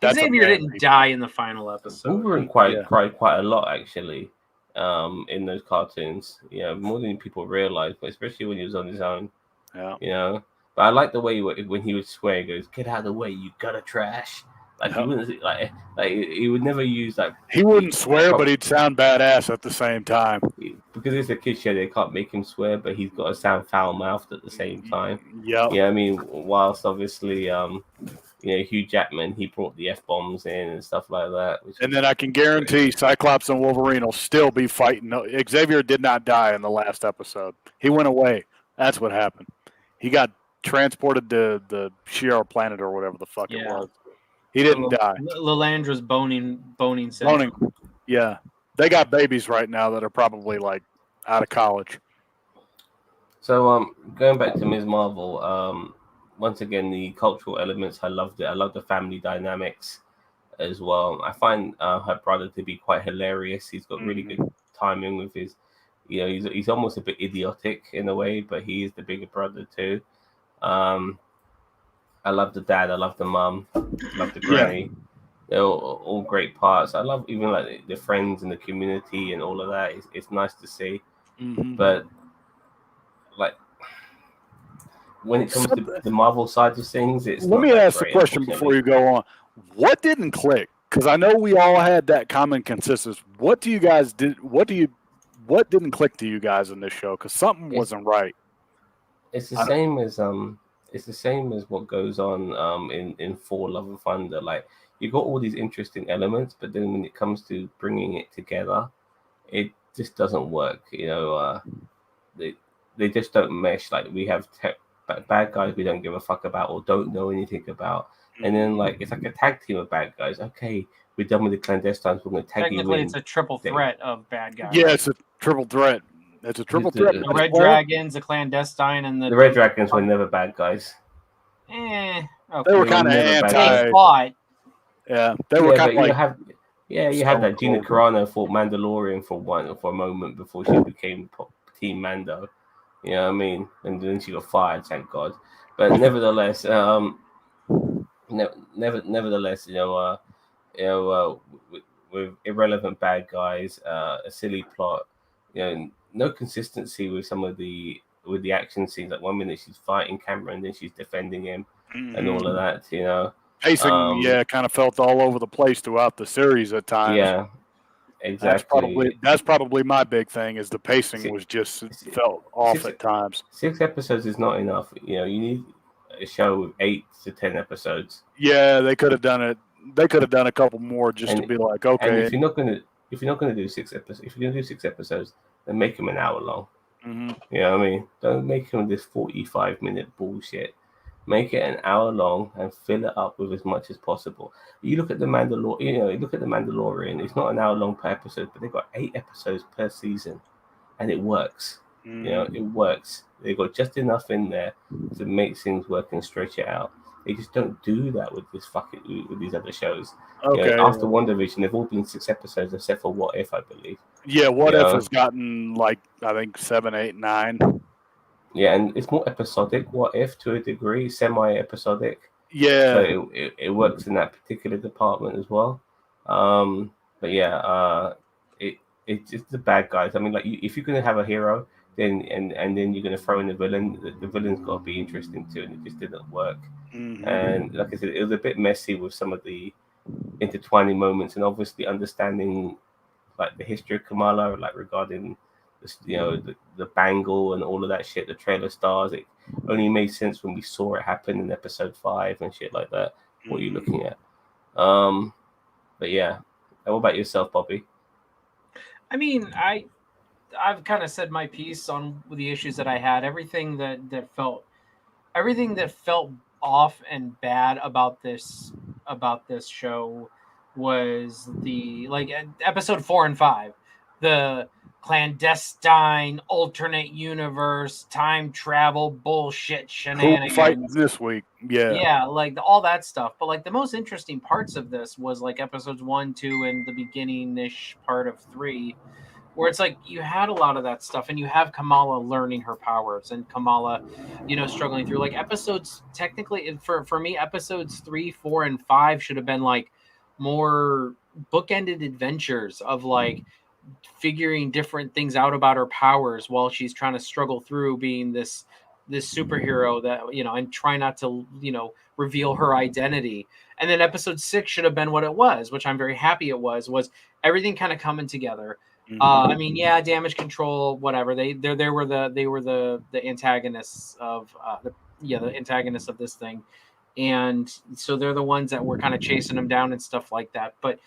Xavier didn't die in the final episode. Wolverine cried quite a lot, actually, in those cartoons. Yeah, more than people realize, but especially when he was on his own. Yeah. You know, but I like the way when he would swear, he goes, "Get out of the way, you gutter trash." Like he wouldn't like he would never use like he wouldn't swear, but he'd sound badass at the same time. Because it's a kid show, they can't make him swear, but he's got to sound foul mouthed at the same time. Yeah, I mean, whilst obviously Hugh Jackman, he brought the F-bombs in and stuff like that. And then I can guarantee Cyclops and Wolverine will still be fighting. Xavier did not die in the last episode. He went away. That's what happened. He got transported to the Shi'ar planet or whatever the fuck it was. He didn't die. Lilandra's boning Boning. syndrome. Yeah. They got babies right now that are probably like out of college. So going back to Ms. Marvel, once again, the cultural elements, I loved it. I love the family dynamics as well. I find her brother to be quite hilarious. He's got really good timing with his, he's almost a bit idiotic in a way, but he is the bigger brother too. I love the dad. I love the mum. I love the granny. They're all great parts. I love even like the friends and the community and all of that. It's nice to see. But like when it comes to the Marvel side of things, it's let me ask a question before you go on. What didn't click? Because I know we all had that common consensus. What do you guys did? What didn't click to you guys in this show? Because something wasn't right. It's the same as it's the same as what goes on in Thor: Love and Thunder. Like you got all these interesting elements, but then when it comes to bringing it together, it just doesn't work. They just don't mesh. Like we have bad guys we don't give a fuck about or don't know anything about, and then like it's like a tag team of bad guys. Okay, we're done with the clandestines. We're going to tag you in. Technically, it's a triple threat of bad guys. Yeah, it's a triple threat. It's a triple threat. The Red Dragons, the clandestine, and the Red Dragons were never bad guys. Okay. They were kind of anti. Yeah, they were kind of like. You had that Gina Carano fought Mandalorian for a moment before she became Team Mando. You know what I mean? And then she got fired, thank God. But nevertheless, with irrelevant bad guys, a silly plot, no consistency with some of the action scenes. Like 1 minute she's fighting Cameron, then she's defending him, and all of that. Pacing, kind of felt all over the place throughout the series at times. Yeah, exactly. That's probably my big thing is the pacing was just felt off at times. 6 episodes is not enough. You need a show with 8 to 10 episodes. Yeah, they could have done it. They could have done a couple more just to be like, okay. And if you're not gonna do 6 episodes, if you're gonna do 6 episodes, then make them an hour long. You know what I mean? Don't make them this 45-minute bullshit. Make it an hour long and fill it up with as much as possible. You look at the Mandalorian. It's not an hour long per episode, but they've got 8 episodes per season, and it works. It works. They've got just enough in there to make things work and stretch it out. They just don't do that with these other shows. Okay. After WandaVision, they've all been 6 episodes except for What If, I believe. Yeah, What If has gotten like I think 7, 8, 9. Yeah, and it's more episodic. What If, to a degree, semi-episodic. Yeah. So it works in that particular department as well. But yeah, it's just the bad guys. I mean, like if you're gonna have a hero, then and then you're gonna throw in the villain. The villain's got to be interesting too, and it just didn't work. And like I said, it was a bit messy with some of the intertwining moments, and obviously understanding like the history of Kamala, like regarding the bangle and all of that shit, the trailer stars. It only made sense when we saw it happen in episode 5 and shit like that. What are you looking at? But yeah, what about yourself, Bobby? I mean, I've kind of said my piece on the issues that I had. Everything that felt off and bad about this show was the episode 4 and 5, the clandestine alternate universe time travel bullshit shenanigans. Who fighting this week? Yeah, like all that stuff. But like the most interesting parts of this was like episodes 1, 2, and the beginning-ish part of 3, where it's like you had a lot of that stuff, and you have Kamala learning her powers and Kamala, struggling through like episodes. Technically, for me, episodes 3, 4, and 5 should have been like more bookended adventures of like figuring different things out about her powers while she's trying to struggle through being this superhero that and try not to reveal her identity. And then episode 6 should have been what it was, which I'm very happy it was everything kind of coming together. I mean, yeah, damage control, whatever. They were the antagonists of the antagonists of this thing, and so they're the ones that were kind of chasing him down and stuff like that. But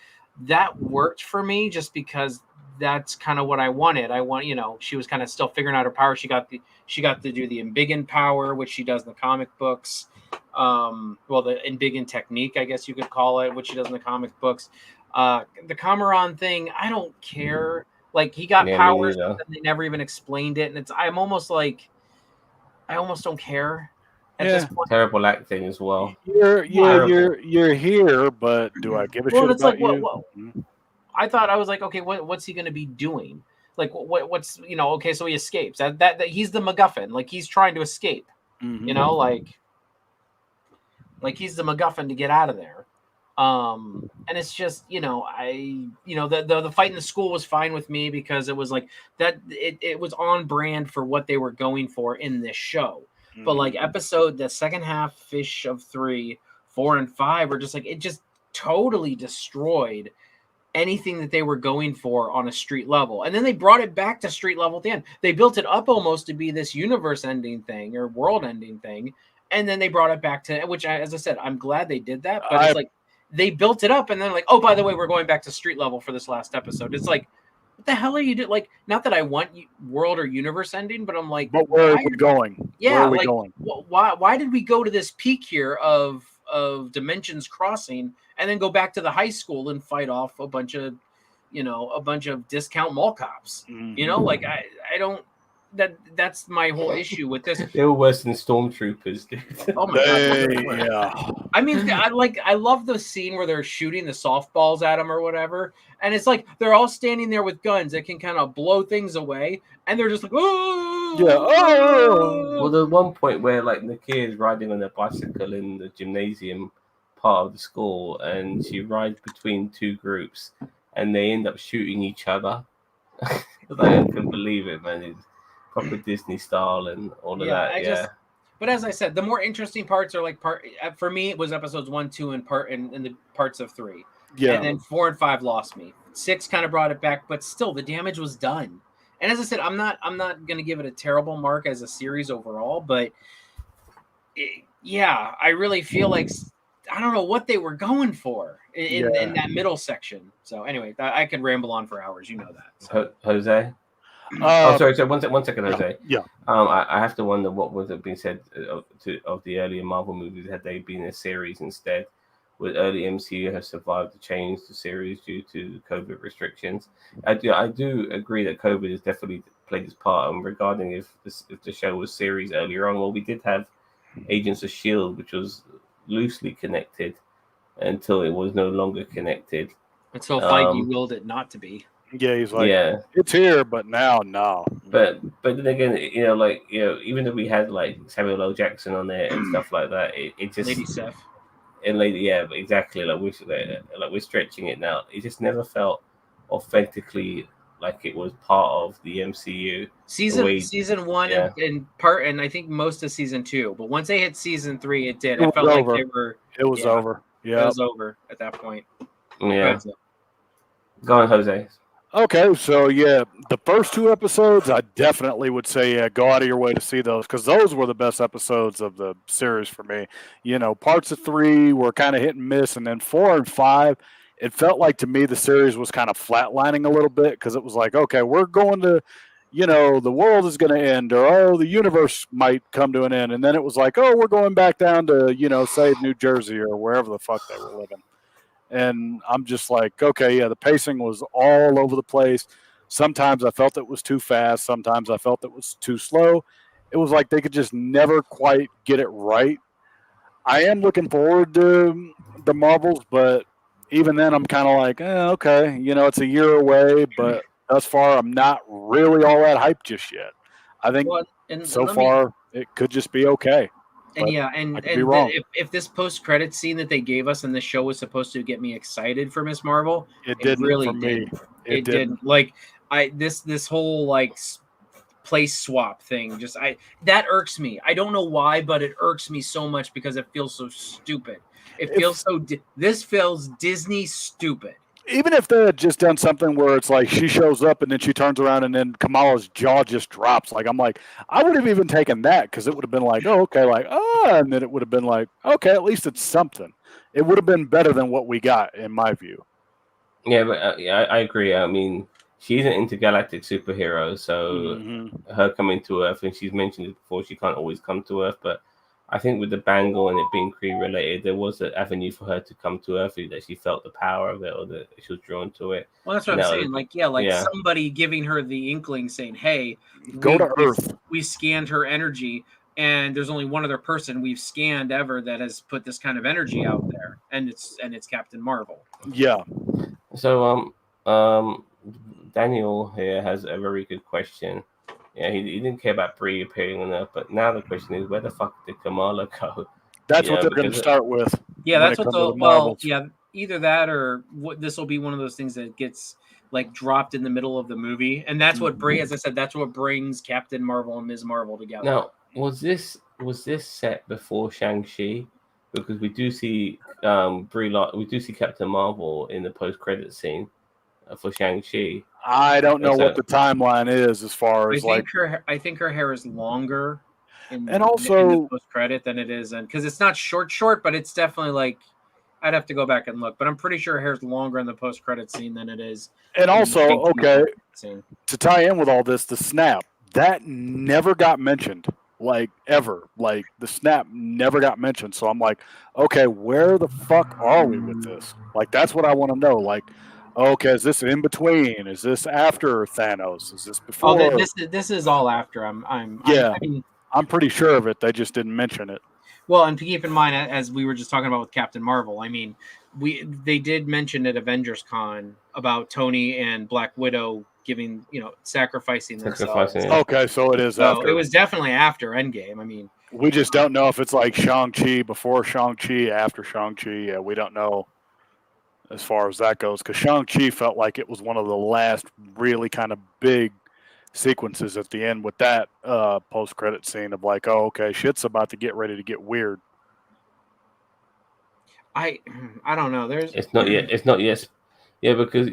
that worked for me just because that's kind of what I wanted. I want, she was kind of still figuring out her power. She got to do the Embiggen power, which she does in the comic books. Well, the Embiggen technique, I guess you could call it, which she does in the comic books. The Kamaran thing, I don't care. Like, he got powers, but they never even explained it, and I almost don't care at this point. Terrible acting as well. You're here, but do I give a shit about you? I thought, I was like, okay, what's he going to be doing? Like, what's okay, so he escapes. That he's the MacGuffin. Like, he's trying to escape. Like he's the MacGuffin to get out of there. And it's just, the fight in the school was fine with me because it was like that. It was on brand for what they were going for in this show. But like the second half-ish of 3, 4, and 5 were just like, it just totally destroyed anything that they were going for on a street level. And then they brought it back to street level at the end. They built it up almost to be this universe-ending thing or world-ending thing. And then they brought it back to, which, as I said, I'm glad they did that. But it's like, they built it up and then like, oh, by the way, we're going back to street level for this last episode. It's like, what the hell are you doing? Like, not that I want world or universe ending, but I'm like, but where are we going? Yeah, where are we going? Why did we go to this peak here of dimensions crossing and then go back to the high school and fight off a bunch of discount mall cops? Like I don't. That's my whole issue with this. They were worse than stormtroopers, dude. Oh my god! Yeah. I mean, I love the scene where they're shooting the softballs at them or whatever, and it's like they're all standing there with guns that can kind of blow things away, and they're just like, oh, yeah, oh. Well, there's one point where like Nakia is riding on a bicycle in the gymnasium part of the school, and she rides between two groups, and they end up shooting each other. I couldn't believe it, man. It's proper Disney style and all of that. But as I said, the more interesting parts are like for me, it was episodes 1, 2, and the parts of 3. Yeah. And then 4 and 5 lost me. 6 kind of brought it back, but still the damage was done. And as I said, I'm not going to give it a terrible mark as a series overall, but I really feel like I don't know what they were going for in that middle section. So anyway, I could ramble on for hours. You know that. So. Jose? Sorry. One second, Jose. Yeah. I have to wonder what was it being said of the earlier Marvel movies. Had they been a series instead? Would early MCU have survived the change to series due to COVID restrictions? I do agree that COVID has definitely played its part. And regarding if the show was series earlier on, well, we did have Agents of S.H.I.E.L.D., which was loosely connected until it was no longer connected. Until Feige willed it not to be. Yeah, he's like, it's here, but now, no. But then again, even though we had like Samuel L. Jackson on there and stuff like that, it just Lady Sif. And but exactly, like we're stretching it now. It just never felt authentically like it was part of the MCU. Season 1 and I think most of season 2. But once they hit season 3, it did. It felt like they were. It was over. Yeah, it was over at that point. Yeah. Go on, Jose. Okay, so the first 2 episodes, I definitely would say, go out of your way to see those because those were the best episodes of the series for me. Parts of 3 were kind of hit and miss, and then 4 and 5, it felt like to me the series was kind of flatlining a little bit because it was like, okay, we're going to, the world is going to end, or the universe might come to an end, and then it was like, oh, we're going back down to, say New Jersey or wherever the fuck they were living. And I'm just like, okay, the pacing was all over the place. Sometimes I felt it was too fast. Sometimes I felt it was too slow. It was like they could just never quite get it right. I am looking forward to the Marvels, but even then I'm kind of like, okay, it's a year away, but thus far I'm not really all that hyped just yet. I think it could just be okay. And if this post-credit scene that they gave us in the show was supposed to get me excited for Miss Marvel, it didn't really for me. It didn't. Like this whole like place swap thing that irks me. I don't know why, but it irks me so much because it feels so stupid. This feels Disney stupid. even if they had just done something where it's like she shows up and then she turns around and then Kamala's jaw just drops, like I'm like, I would have even taken that because it would have been like, oh, okay, like, and then it would have been like, okay, at least it's something. It would have been better than what we got, in my view. Yeah, but I agree. I mean, she's an intergalactic superhero, so her coming to Earth, and she's mentioned it before, she can't always come to Earth, but I think with the bangle and it being Kree related, there was an avenue for her to come to Earth that she felt the power of it or that she was drawn to it. Well, that's what I'm saying. Like, somebody giving her the inkling saying, hey, go to Earth. We scanned her energy, and there's only one other person we've scanned ever that has put this kind of energy out there, and it's Captain Marvel. Yeah. So Daniel here has a very good question. Yeah, he didn't care about Brie appearing on Earth, but now the question is, where the fuck did Kamala go? That's what they're going to start with. Yeah, that's what either that or this will be one of those things that gets like dropped in the middle of the movie, and that's what as I said, that's what brings Captain Marvel and Ms. Marvel together. Now, was this set before Shang-Chi? Because we do see we do see Captain Marvel in the post-credit scene for Shang-Chi. I don't know what the timeline is as far as I think her hair is longer in the post-credit than it is, and because it's not short, but it's definitely like I'd have to go back and look, but I'm pretty sure her hair's longer in the post-credit scene than it is. And also, to tie in with all this, the snap that never got mentioned, like ever. Like the snap never got mentioned. So I'm like, okay, where the fuck are we with this? Like that's what I want to know. Like, okay, is this in between? Is this after Thanos? Is this before? Oh, this is all after. I'm pretty sure of it. They just didn't mention it. Well, and to keep in mind, as we were just talking about with Captain Marvel, I mean, they did mention at Avengers Con about Tony and Black Widow sacrificing themselves. Okay, so it is after. It was definitely after Endgame. I mean, we just don't know if it's like Shang-Chi before Shang-Chi, after Shang-Chi. Yeah, we don't know as far as that goes, because Shang-Chi felt like it was one of the last really kind of big sequences at the end with that post-credit scene of like, oh, okay, shit's about to get ready to get weird. I don't know. It's not yet. Yeah, because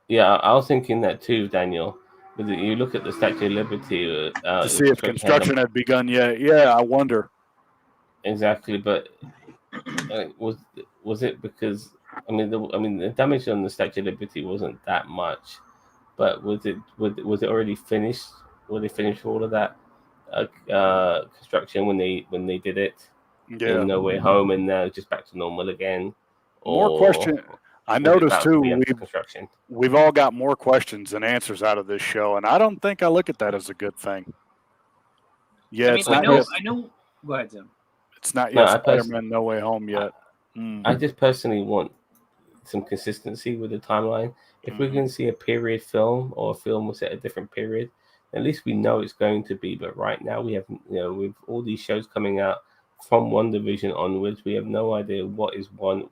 I was thinking that too, Daniel. But you look at the Statue of Liberty to see if construction had begun yet. Yeah, I wonder. Exactly, but was it because the damage on the Statue of Liberty wasn't that much. But was it already finished? Were they finished all of that construction when they did it? Yeah. No Way Home, and now just back to normal again. More question. I noticed too. We've all got more questions than answers out of this show, and I don't think I look at that as a good thing. Yeah, I know. Go ahead, Tim. It's not yet Spider-Man No Way Home yet. I just personally want some consistency with the timeline. If we're going to see a period film or a film set a different period, at least we know it's going to be. But right now we have, with all these shows coming out from WandaVision onwards, we have no idea what is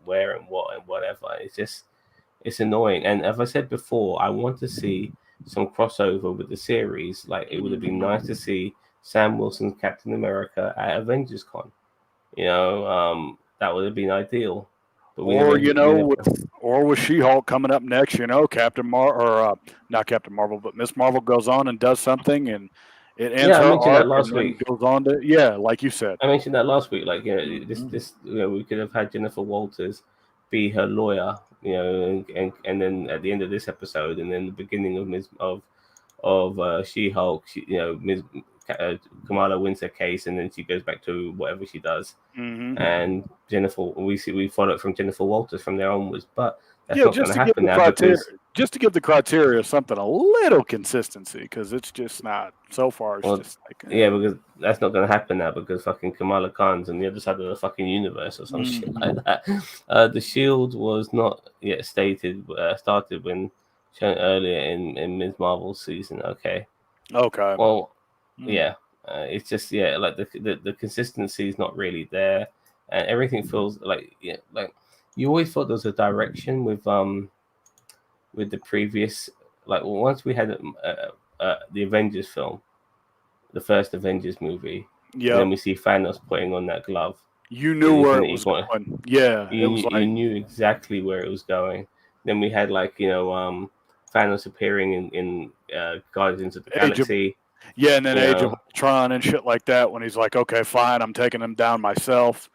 where and what and whatever. It's annoying. And as I said before, I want to see some crossover with the series. Like it would have been nice to see Sam Wilson's Captain America at Avengers Con. That would have been ideal. But or with She-Hulk coming up next, not Captain Marvel, but Ms. Marvel goes on and does something, and it ends her arc that last week. Goes on to like you said. I mentioned that last week. Like we could have had Jennifer Walters be her lawyer, and then at the end of this episode, and then the beginning of She-Hulk, Ms. Kamala wins her case, and then she goes back to whatever she does. And Jennifer, we follow it from Jennifer Walters from there onwards. But that's not going to happen now just to give the criteria something a little consistency, because it's just not so far. It's because that's not going to happen now because fucking Kamala Khan's on the other side of the fucking universe or some shit like that. The Shield was not yet started when shown earlier in Ms. Marvel's season. Okay. Well. Yeah, it's just like the consistency is not really there, and everything feels like you always thought there was a direction with the previous once we had the Avengers film, the first Avengers movie, and then we see Thanos putting on that glove. You knew where it was going. Yeah, you knew exactly where it was going. Then we had like Thanos appearing in Guardians of the Galaxy. Yeah, and then You Age know. of Ultron and shit like that when he's like, okay, fine, I'm taking him down myself.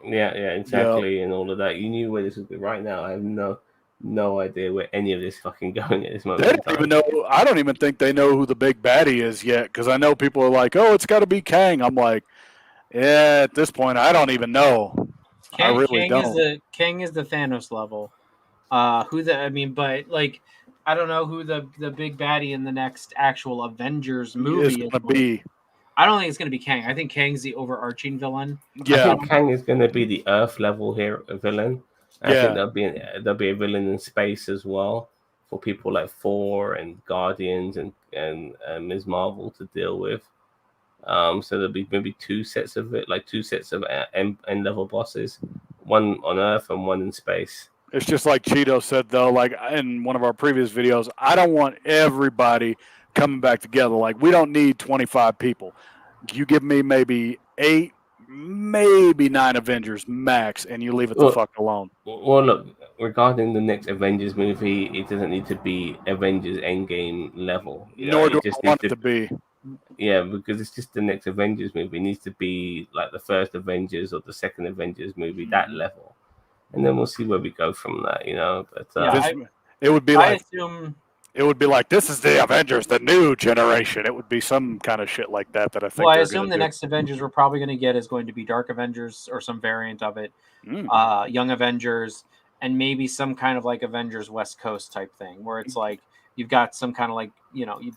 Yeah, exactly, and all of that. You knew where this was going. Right now, I have no idea where any of this fucking going at this moment. They don't even know. I don't even think they know who the big baddie is yet, because I know people are like, "Oh, it's got to be Kang." I'm like, yeah, at this point, I don't even know. I really don't. Kang is the Thanos level. But like, I don't know who the big baddie in the next actual Avengers movie is going to be. I don't think it's going to be Kang. I think Kang's the overarching villain. Yeah, I think Kang is going to be the Earth level villain. I think there'll be a villain in space as well for people like Thor and Guardians and Ms. Marvel to deal with. So there'll be maybe two sets of end level bosses, one on Earth and one in space. It's just like Cheeto said though, like in one of our previous videos, I don't want everybody coming back together. Like, we don't need 25 people. You give me maybe 8, maybe 9 Avengers max, and you leave it the fuck alone. Well, look, regarding the next Avengers movie, it doesn't need to be Avengers Endgame level. Nor do I want it to be. Yeah, because it's just the next Avengers movie. It needs to be like the first Avengers or the second Avengers movie, that level. And then we'll see where we go from that, But it would be like... It would be like, this is the Avengers, the new generation. It would be some kind of shit like that I think. Well, I assume the next Avengers we're probably going to get is going to be Dark Avengers or some variant of it, Young Avengers, and maybe some kind of like Avengers West Coast type thing, where it's like you've got some kind of like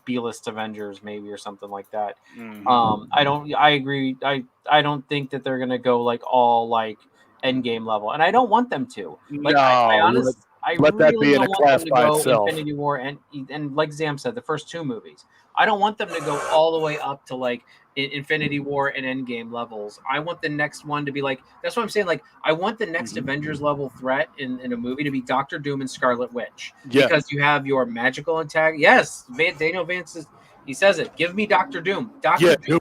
B-list Avengers maybe or something like that. I agree. I don't think that they're going to go like all like Endgame level, and I don't want them to. Like, no, I honestly. I let really that be in a class by itself. Infinity War and like Zam said, the first 2 movies. I don't want them to go all the way up to like Infinity War and Endgame levels. I want the next one to be like, that's what I'm saying. Like, I want the next Avengers level threat in a movie to be Doctor Doom and Scarlet Witch. Yeah. Because you have your magical antagonist. Yes, Daniel Vance he says it. Give me Doctor Doom. Doctor Doom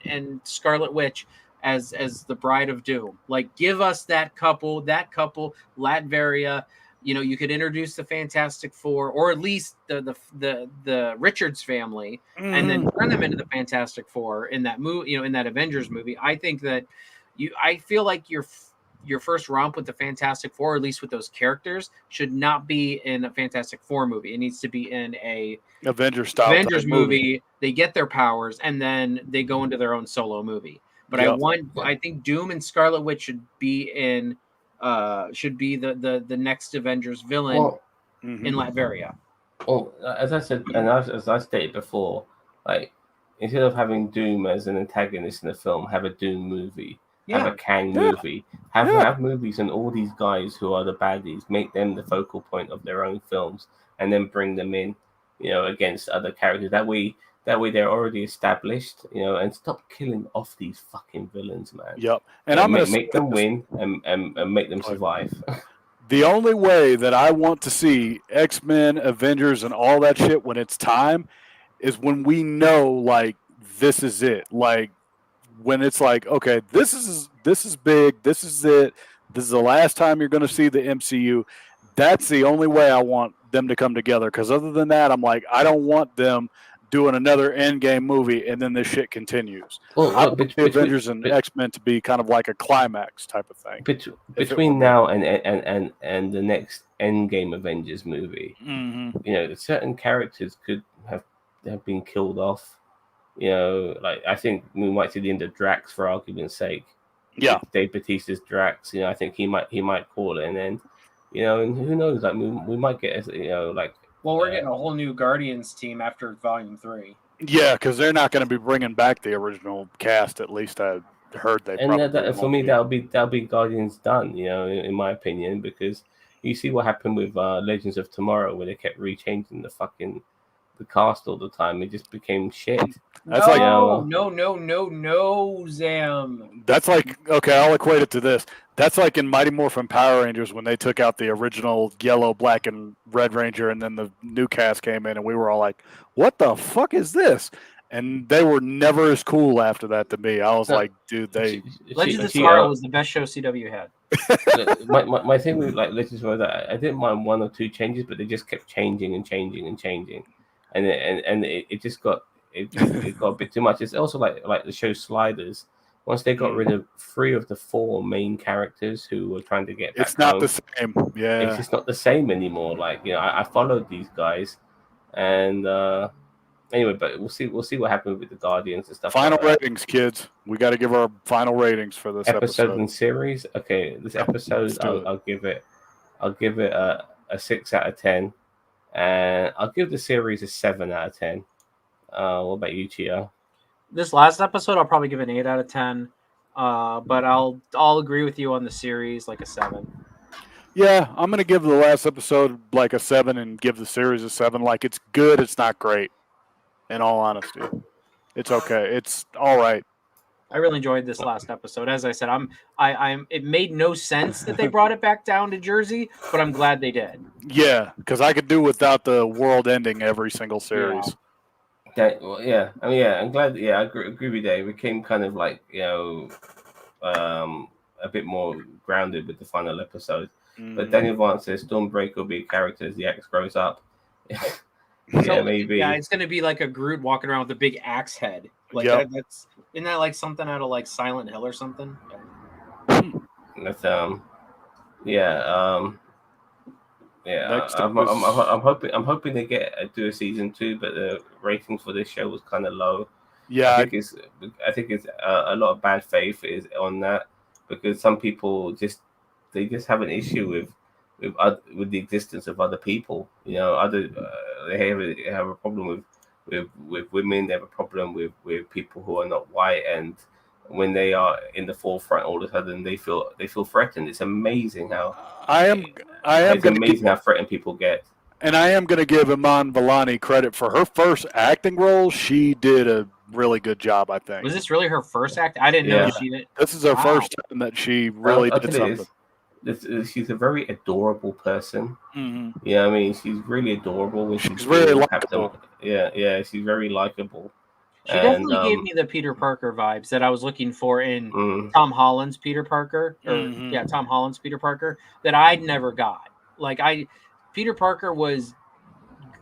and Scarlet Witch as the Bride of Doom. Like, give us that couple, Latveria. You could introduce the Fantastic Four, or at least the Richards family, and then turn them into the Fantastic Four in that movie. In that Avengers movie. I think that I feel like your first romp with the Fantastic Four, or at least with those characters, should not be in a Fantastic Four movie. It needs to be in a Avengers movie. They get their powers, and then they go into their own solo movie. But I think Doom and Scarlet Witch should be the next Avengers villain in Latveria. Well, as I said, and as I stated before, like, instead of having Doom as an antagonist in a film, have a Doom movie, have a Kang movie, have movies, and all these guys who are the baddies, make them the focal point of their own films, and then bring them in, against other characters. That way they're already established, and stop killing off these fucking villains, man. Yep. And I'm going to make them win and make them survive. The only way that I want to see X-Men, Avengers, and all that shit when it's time is when we know, like, this is it. Like, when it's like, okay, this is big. This is it. This is the last time you're going to see the MCU. That's the only way I want them to come together. Because other than that, I'm like, I don't want them doing another Endgame movie and then this shit continues. I want the Avengers and X-Men to be kind of like a climax type of thing. Between now and the next Endgame Avengers movie, certain characters could have been killed off. Like, I think we might see the end of Drax, for argument's sake. Yeah, Dave Bautista's Drax. I think he might call it an end. And who knows? Like, we might get like. Well, we're getting a whole new Guardians team after Volume 3. Yeah, because they're not going to be bringing back the original cast. At least I heard they. And for me, that'll be Guardians done. In my opinion, because you see what happened with Legends of Tomorrow, where they kept rechanging the cast all the time. It just became shit. That's no, Zam. That's like, okay, I'll equate it to this. That's like in Mighty Morphin Power Rangers when they took out the original yellow, black, and red Ranger, and then the new cast came in, and we were all like, what the fuck is this? And they were never as cool after that to me. I was like, dude, Legends of Tomorrow was the best show CW had. my thing with like Legends was that I didn't mind one or two changes, but they just kept changing and changing and changing, and it just got it got a bit too much. It's also like the show Sliders. Once they got rid of 3 of the 4 main characters who were trying to get back It's not home, the same. Yeah. it's just not the same anymore. Like, you know, I followed these guys, and anyway, but we'll see what happens with the Guardians and stuff. Final like ratings, kids. We got to give our final ratings for this episode and series. Okay, this episode I'll give it a 6 out of 10, and I'll give the series a 7 out of 10. What about you, Chia? This last episode, I'll probably give an 8 out of 10. But I'll agree with you on the series, like a 7. Yeah, I'm gonna give the last episode like a 7 and give the series a 7. Like, it's good, it's not great. In all honesty, it's okay. It's all right. I really enjoyed this last episode. As I said, it made no sense that they brought it back down to Jersey, but I'm glad they did. Yeah, because I could do without the world ending every single series. Yeah. I mean, yeah, I'm glad. Yeah, I agree with Dave. It became kind of like, you know, a bit more grounded with the final episode. But Daniel Vaughn says Stormbreaker will be a character as the axe grows up. So, maybe. Yeah, it's gonna be like a Groot walking around with a big axe head. Like isn't that like something out of like Silent Hill or something? That's I'm hoping they do a season 2, but the ratings for this show was kind of low. Yeah, I think it's a lot of bad faith is on that, because some people just have an issue with the existence of other people. You know, they have a problem with women. They have a problem with people who are not white, and when they are in the forefront, all of a sudden they feel threatened. It's amazing how how threatened people get. And I am going to give Iman Vellani credit for her first acting role. She did a really good job, I think. Was this really her first act? I didn't know she did. This is her first time that she really did something. She's a very adorable person. Mm-hmm. Yeah, I mean, she's really adorable when she's really likable. Yeah, she's very likable. She definitely gave me the Peter Parker vibes that I was looking for in Tom Holland's Peter Parker, Tom Holland's Peter Parker, that I'd never got. Like Peter Parker was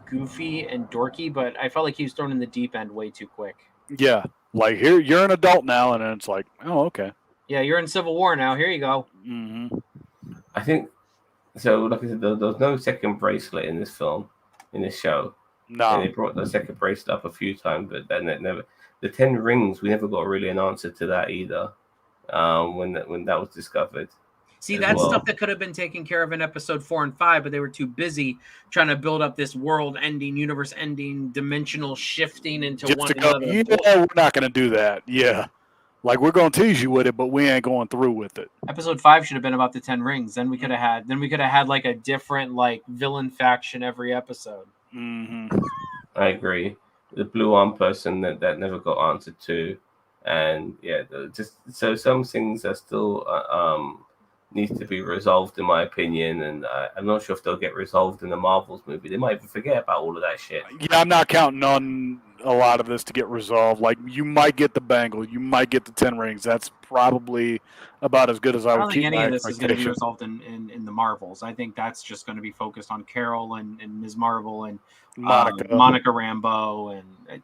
goofy and dorky, but I felt like he was thrown in the deep end way too quick. Yeah, like here you're an adult now, and it's like, oh, okay. Yeah, you're in Civil War now. Here you go. Mm-hmm. I think so. Like I said, there was no second bracelet in this film, in this show. No, and they brought the second bracelet up a few times, but then it never. The 10 rings, we never got really an answer to that either. When that was discovered. See, that's stuff that could have been taken care of in episode 4 and 5, but they were too busy trying to build up this world-ending, universe-ending, dimensional shifting into just one to go, another. Yeah, we're not going to do that. Yeah. Like, we're going to tease you with it, but we ain't going through with it. Episode 5 should have been about the 10 rings. Then we could have had like a different like villain faction every episode. Mm-hmm. I agree. The blue arm person that never got answered to, and yeah, just so some things are still needs to be resolved in my opinion, and I'm not sure if they'll get resolved in the Marvels movie. They might even forget about all of that shit. Yeah, I'm not counting on a lot of this to get resolved. Like, you might get the bangle, you might get the 10 rings. That's probably about as good as I would keep my expectations. I don't think any of this is going to be resolved in the Marvels. I think that's just going to be focused on Carol and Ms. Marvel and Monica Rambeau, and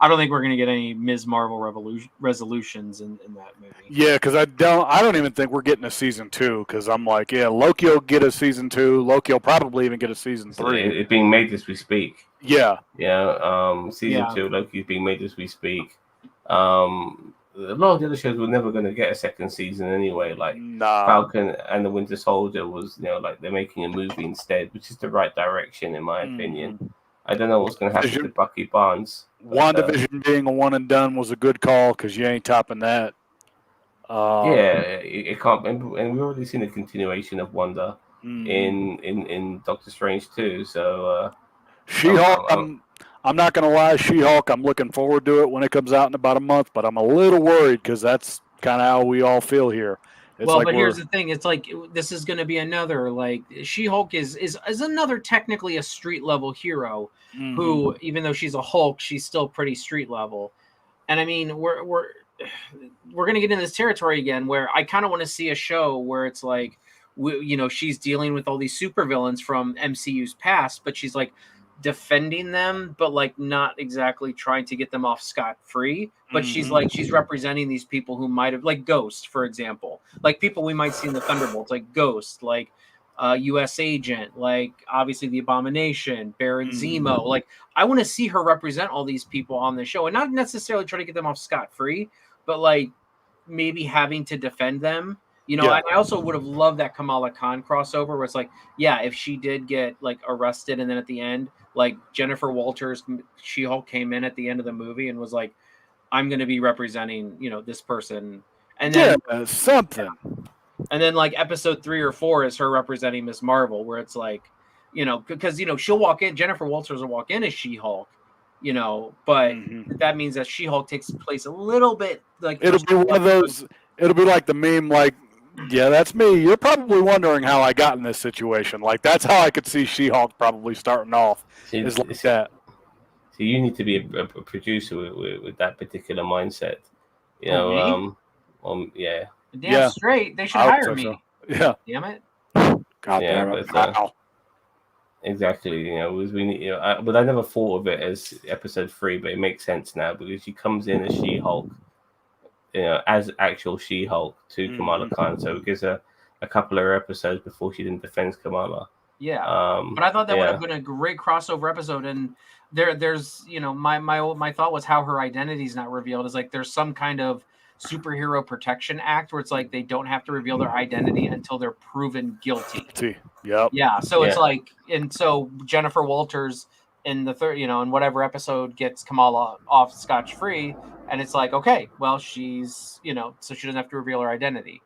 I don't think we're going to get any Ms. Marvel resolutions in that movie. Yeah, because I don't even think we're getting a season 2. Because I'm like, yeah, Loki will get a season 2. Loki will probably even get a season 3. It's being made as we speak. Yeah. Yeah. Season 2, Loki is being made as we speak. A lot of the other shows were never going to get a second season anyway. Like Falcon and the Winter Soldier was, like they're making a movie instead, which is the right direction in my opinion. I don't know what's going to happen to Bucky Barnes. WandaVision being a one and done was a good call because you ain't topping that. It can't, and we've already seen a continuation of Wanda in Doctor Strange too. So She-Hulk, I'm not going to lie, She-Hulk, I'm looking forward to it when it comes out in about a month, but I'm a little worried because that's kind of how we all feel here. But here's the thing. It's like this is going to be another, like, She-Hulk is another technically a street level hero who, even though she's a Hulk, she's still pretty street level. And I mean, we're gonna get into this territory again, where I kind of want to see a show where it's like, she's dealing with all these supervillains from MCU's past, but she's like defending them, but like not exactly trying to get them off scot-free. But she's representing these people who might have, like Ghost, for example, like people we might see in the Thunderbolts, like Ghost, like U.S. Agent, like obviously the Abomination, Baron Zemo. Like I want to see her represent all these people on the show, and not necessarily try to get them off scot-free, but like maybe having to defend them. And I also would have loved that Kamala Khan crossover where it's like, yeah, if she did get like arrested and then at the end, like Jennifer Walters, She-Hulk came in at the end of the movie and was like, I'm going to be representing, this person. And then something. And then like episode 3 or 4 is her representing Miss Marvel, where it's like, because, she'll walk in, Jennifer Walters will walk in as She-Hulk, but that means that She-Hulk takes place a little bit like. It'll be one of those, it'll be like the meme, like, yeah, that's me. You're probably wondering how I got in this situation. Like, that's how I could see She-Hulk probably starting off. Is like that. So you need to be a producer with that particular mindset. Yeah. Yeah. Straight. They should hire me. So. Yeah. Damn it. God damn it. Wow. Exactly. We need. But I never thought of it as episode 3, but it makes sense now because she comes in as She-Hulk. As actual She-Hulk to Kamala Khan, so it gives her a couple of episodes before she then defends Kamala. Yeah, but I thought that would have been a great crossover episode. And there's my thought was how her identity is not revealed. Is like there's some kind of superhero protection act where it's like they don't have to reveal their identity until they're proven guilty. Yep. Yeah. So it's like, and so Jennifer Walters in the third, in whatever episode gets Kamala off scotch-free, and it's like, okay, well, she's, so she doesn't have to reveal her identity.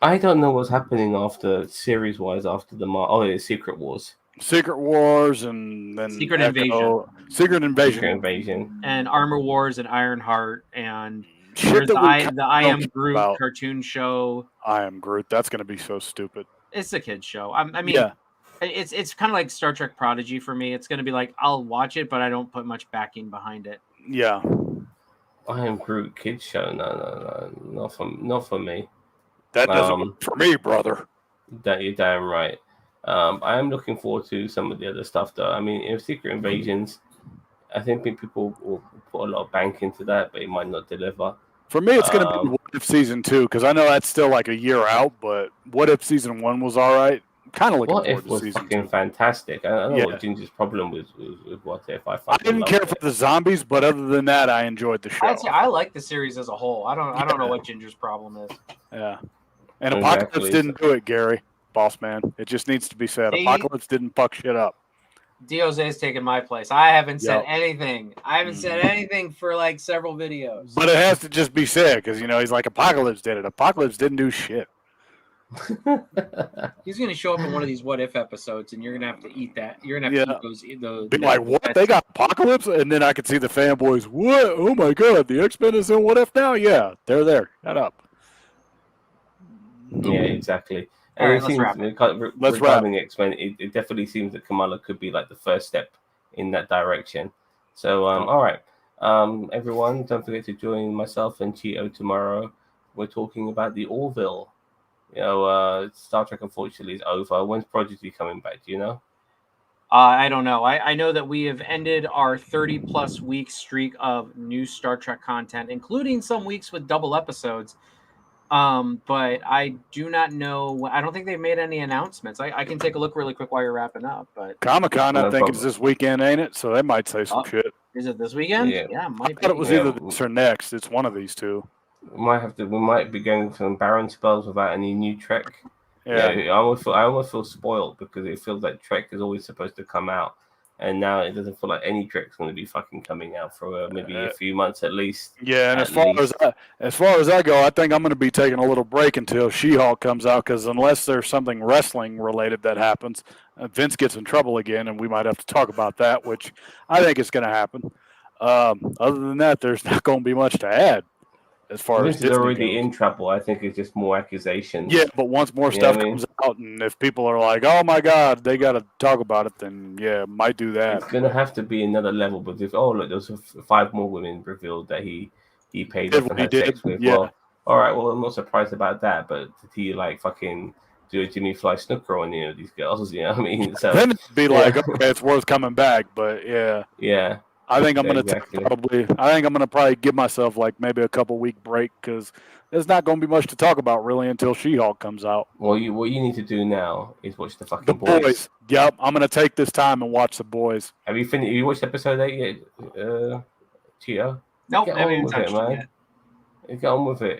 I don't know what's happening after series-wise after the Secret Wars. Secret Wars and then Secret Invasion, and Armor Wars and Ironheart and the I Am Groot cartoon show. I Am Groot. That's going to be so stupid. It's a kid's show. I mean, it's kind of like Star Trek Prodigy for me. It's going to be like I'll watch it, but I don't put much backing behind it. Yeah. I Am Groot kids show. No, not for me. That doesn't work for me, brother. That you're damn right. I am looking forward to some of the other stuff, though. I mean, in Secret Invasions, I think people will put a lot of bank into that, but it might not deliver. For me, it's going to be What If Season 2, because I know that's still like a year out, but What If Season 1 was all right. Kind of looking forward to Season 2. Fantastic. I don't know what Ginger's problem was with What If. I didn't care for the zombies, but other than that, I enjoyed the show. I like the series as a whole. I don't know what Ginger's problem is. Yeah. And Apocalypse didn't do it, Gary, boss man. It just needs to be said. Apocalypse didn't fuck shit up. DOZ's taking my place. I haven't said anything. I haven't said anything for like several videos. But it has to just be said because, he's like, Apocalypse did it. Apocalypse didn't do shit. He's going to show up in one of these What If episodes, and you're going to have to eat that. You're going to have to eat those. Be like, what? They got Apocalypse? And then I could see the fanboys, what? Oh, my God. The X-Men is in What If now? Yeah, they're there. Shut up. Yeah, exactly. All right, let's wrap it. Regarding X-Men, it definitely seems that Kamala could be like the first step in that direction. So, all right. Everyone, don't forget to join myself and Cheeto tomorrow. We're talking about the Orville. Star Trek, unfortunately, is over. When's Prodigy coming back? Do you know? I don't know. I know that we have ended our 30-plus week streak of new Star Trek content, including some weeks with double episodes. But I do not know. I don't think they've made any announcements. I can take a look really quick while you're wrapping up. But Comic-Con, I think, is this weekend, ain't it? So they might say some shit. Is it this weekend? Yeah, it might be. I thought it was either this or next. It's one of these two. We might be going some barren spells without any new Trek. Yeah. I almost feel spoiled because it feels like Trek is always supposed to come out. And now it doesn't feel like any Trek's going to be fucking coming out for maybe a few months at least. Yeah, and as far as I go, I think I'm going to be taking a little break until She-Hulk comes out because unless there's something wrestling related that happens, Vince gets in trouble again, and we might have to talk about that, which I think is going to happen. Other than that, there's not going to be much to add. As far as Disney already in trouble, I think it's just more accusations. Yeah, but once more stuff comes out, and if people are like, "Oh my God, they got to talk about it," then might do that. It's gonna have to be another level. But look, there's 5 more women revealed that he he paid Did off what and he had did, sex with. yeah. Well, all right. Well, I'm not surprised about that. But did he like fucking do a Jimmy Fly snooker on these girls? You know what I mean? So Then it'd be yeah. like, okay, it's worth coming back. But yeah, yeah. I think I'm gonna Exactly. probably give myself like maybe a couple week break because there's not gonna be much to talk about really until She-Hulk comes out. Well, what you need to do now is watch the The fucking boys. Yep, I'm gonna take this time and watch the boys. Have you finished? You watched episode 8 yet, Cheeto? Nope, Get haven't on even with it, touched it man. yet. Get on with it.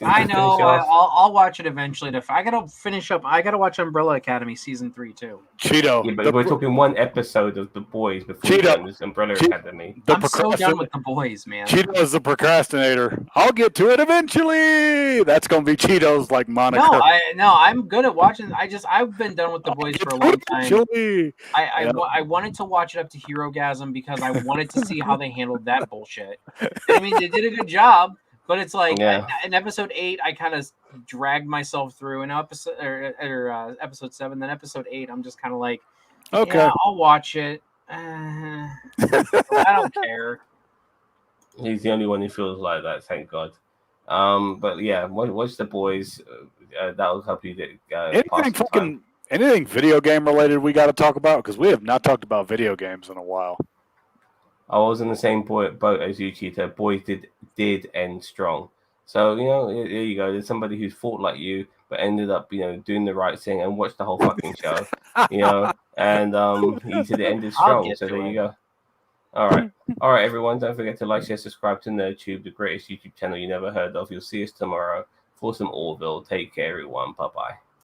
I Finish know. off. I'll watch it eventually. I gotta finish up. I gotta watch Umbrella Academy season 3 too. Cheeto. Yeah, but we're talking one episode of The Boys before you Cheeto. go on this Umbrella Academy. I'm so done with the boys, man. Cheeto's the procrastinator. I'll get to it eventually. That's gonna be Cheeto's like moniker. I'm good at watching. I've been done with the boys for a long time. Eventually. I wanted to watch it up to Herogasm because I wanted to see how they handled that bullshit. I mean, they did a good job, but it's like in episode 8, I kind of dragged myself through. In episode episode 7, then episode 8, I'm just kind of like, Okay. yeah, I'll watch it. I don't care. He's the only one who feels like that, thank God. But yeah, watch The Boys. That'll help you get past the time. Anything video game related we got to talk about because we have not talked about video games in a while. I was in the same boat as you, Cheetah. Boys did end strong. So, there you go. There's somebody who's fought like you, but ended up, doing the right thing and watched the whole fucking show, and he said it ended strong. So there you go. All right, everyone. Don't forget to like, share, subscribe to NerdTube, the greatest YouTube channel you never heard of. You'll see us tomorrow for some Orville. Take care, everyone. Bye bye.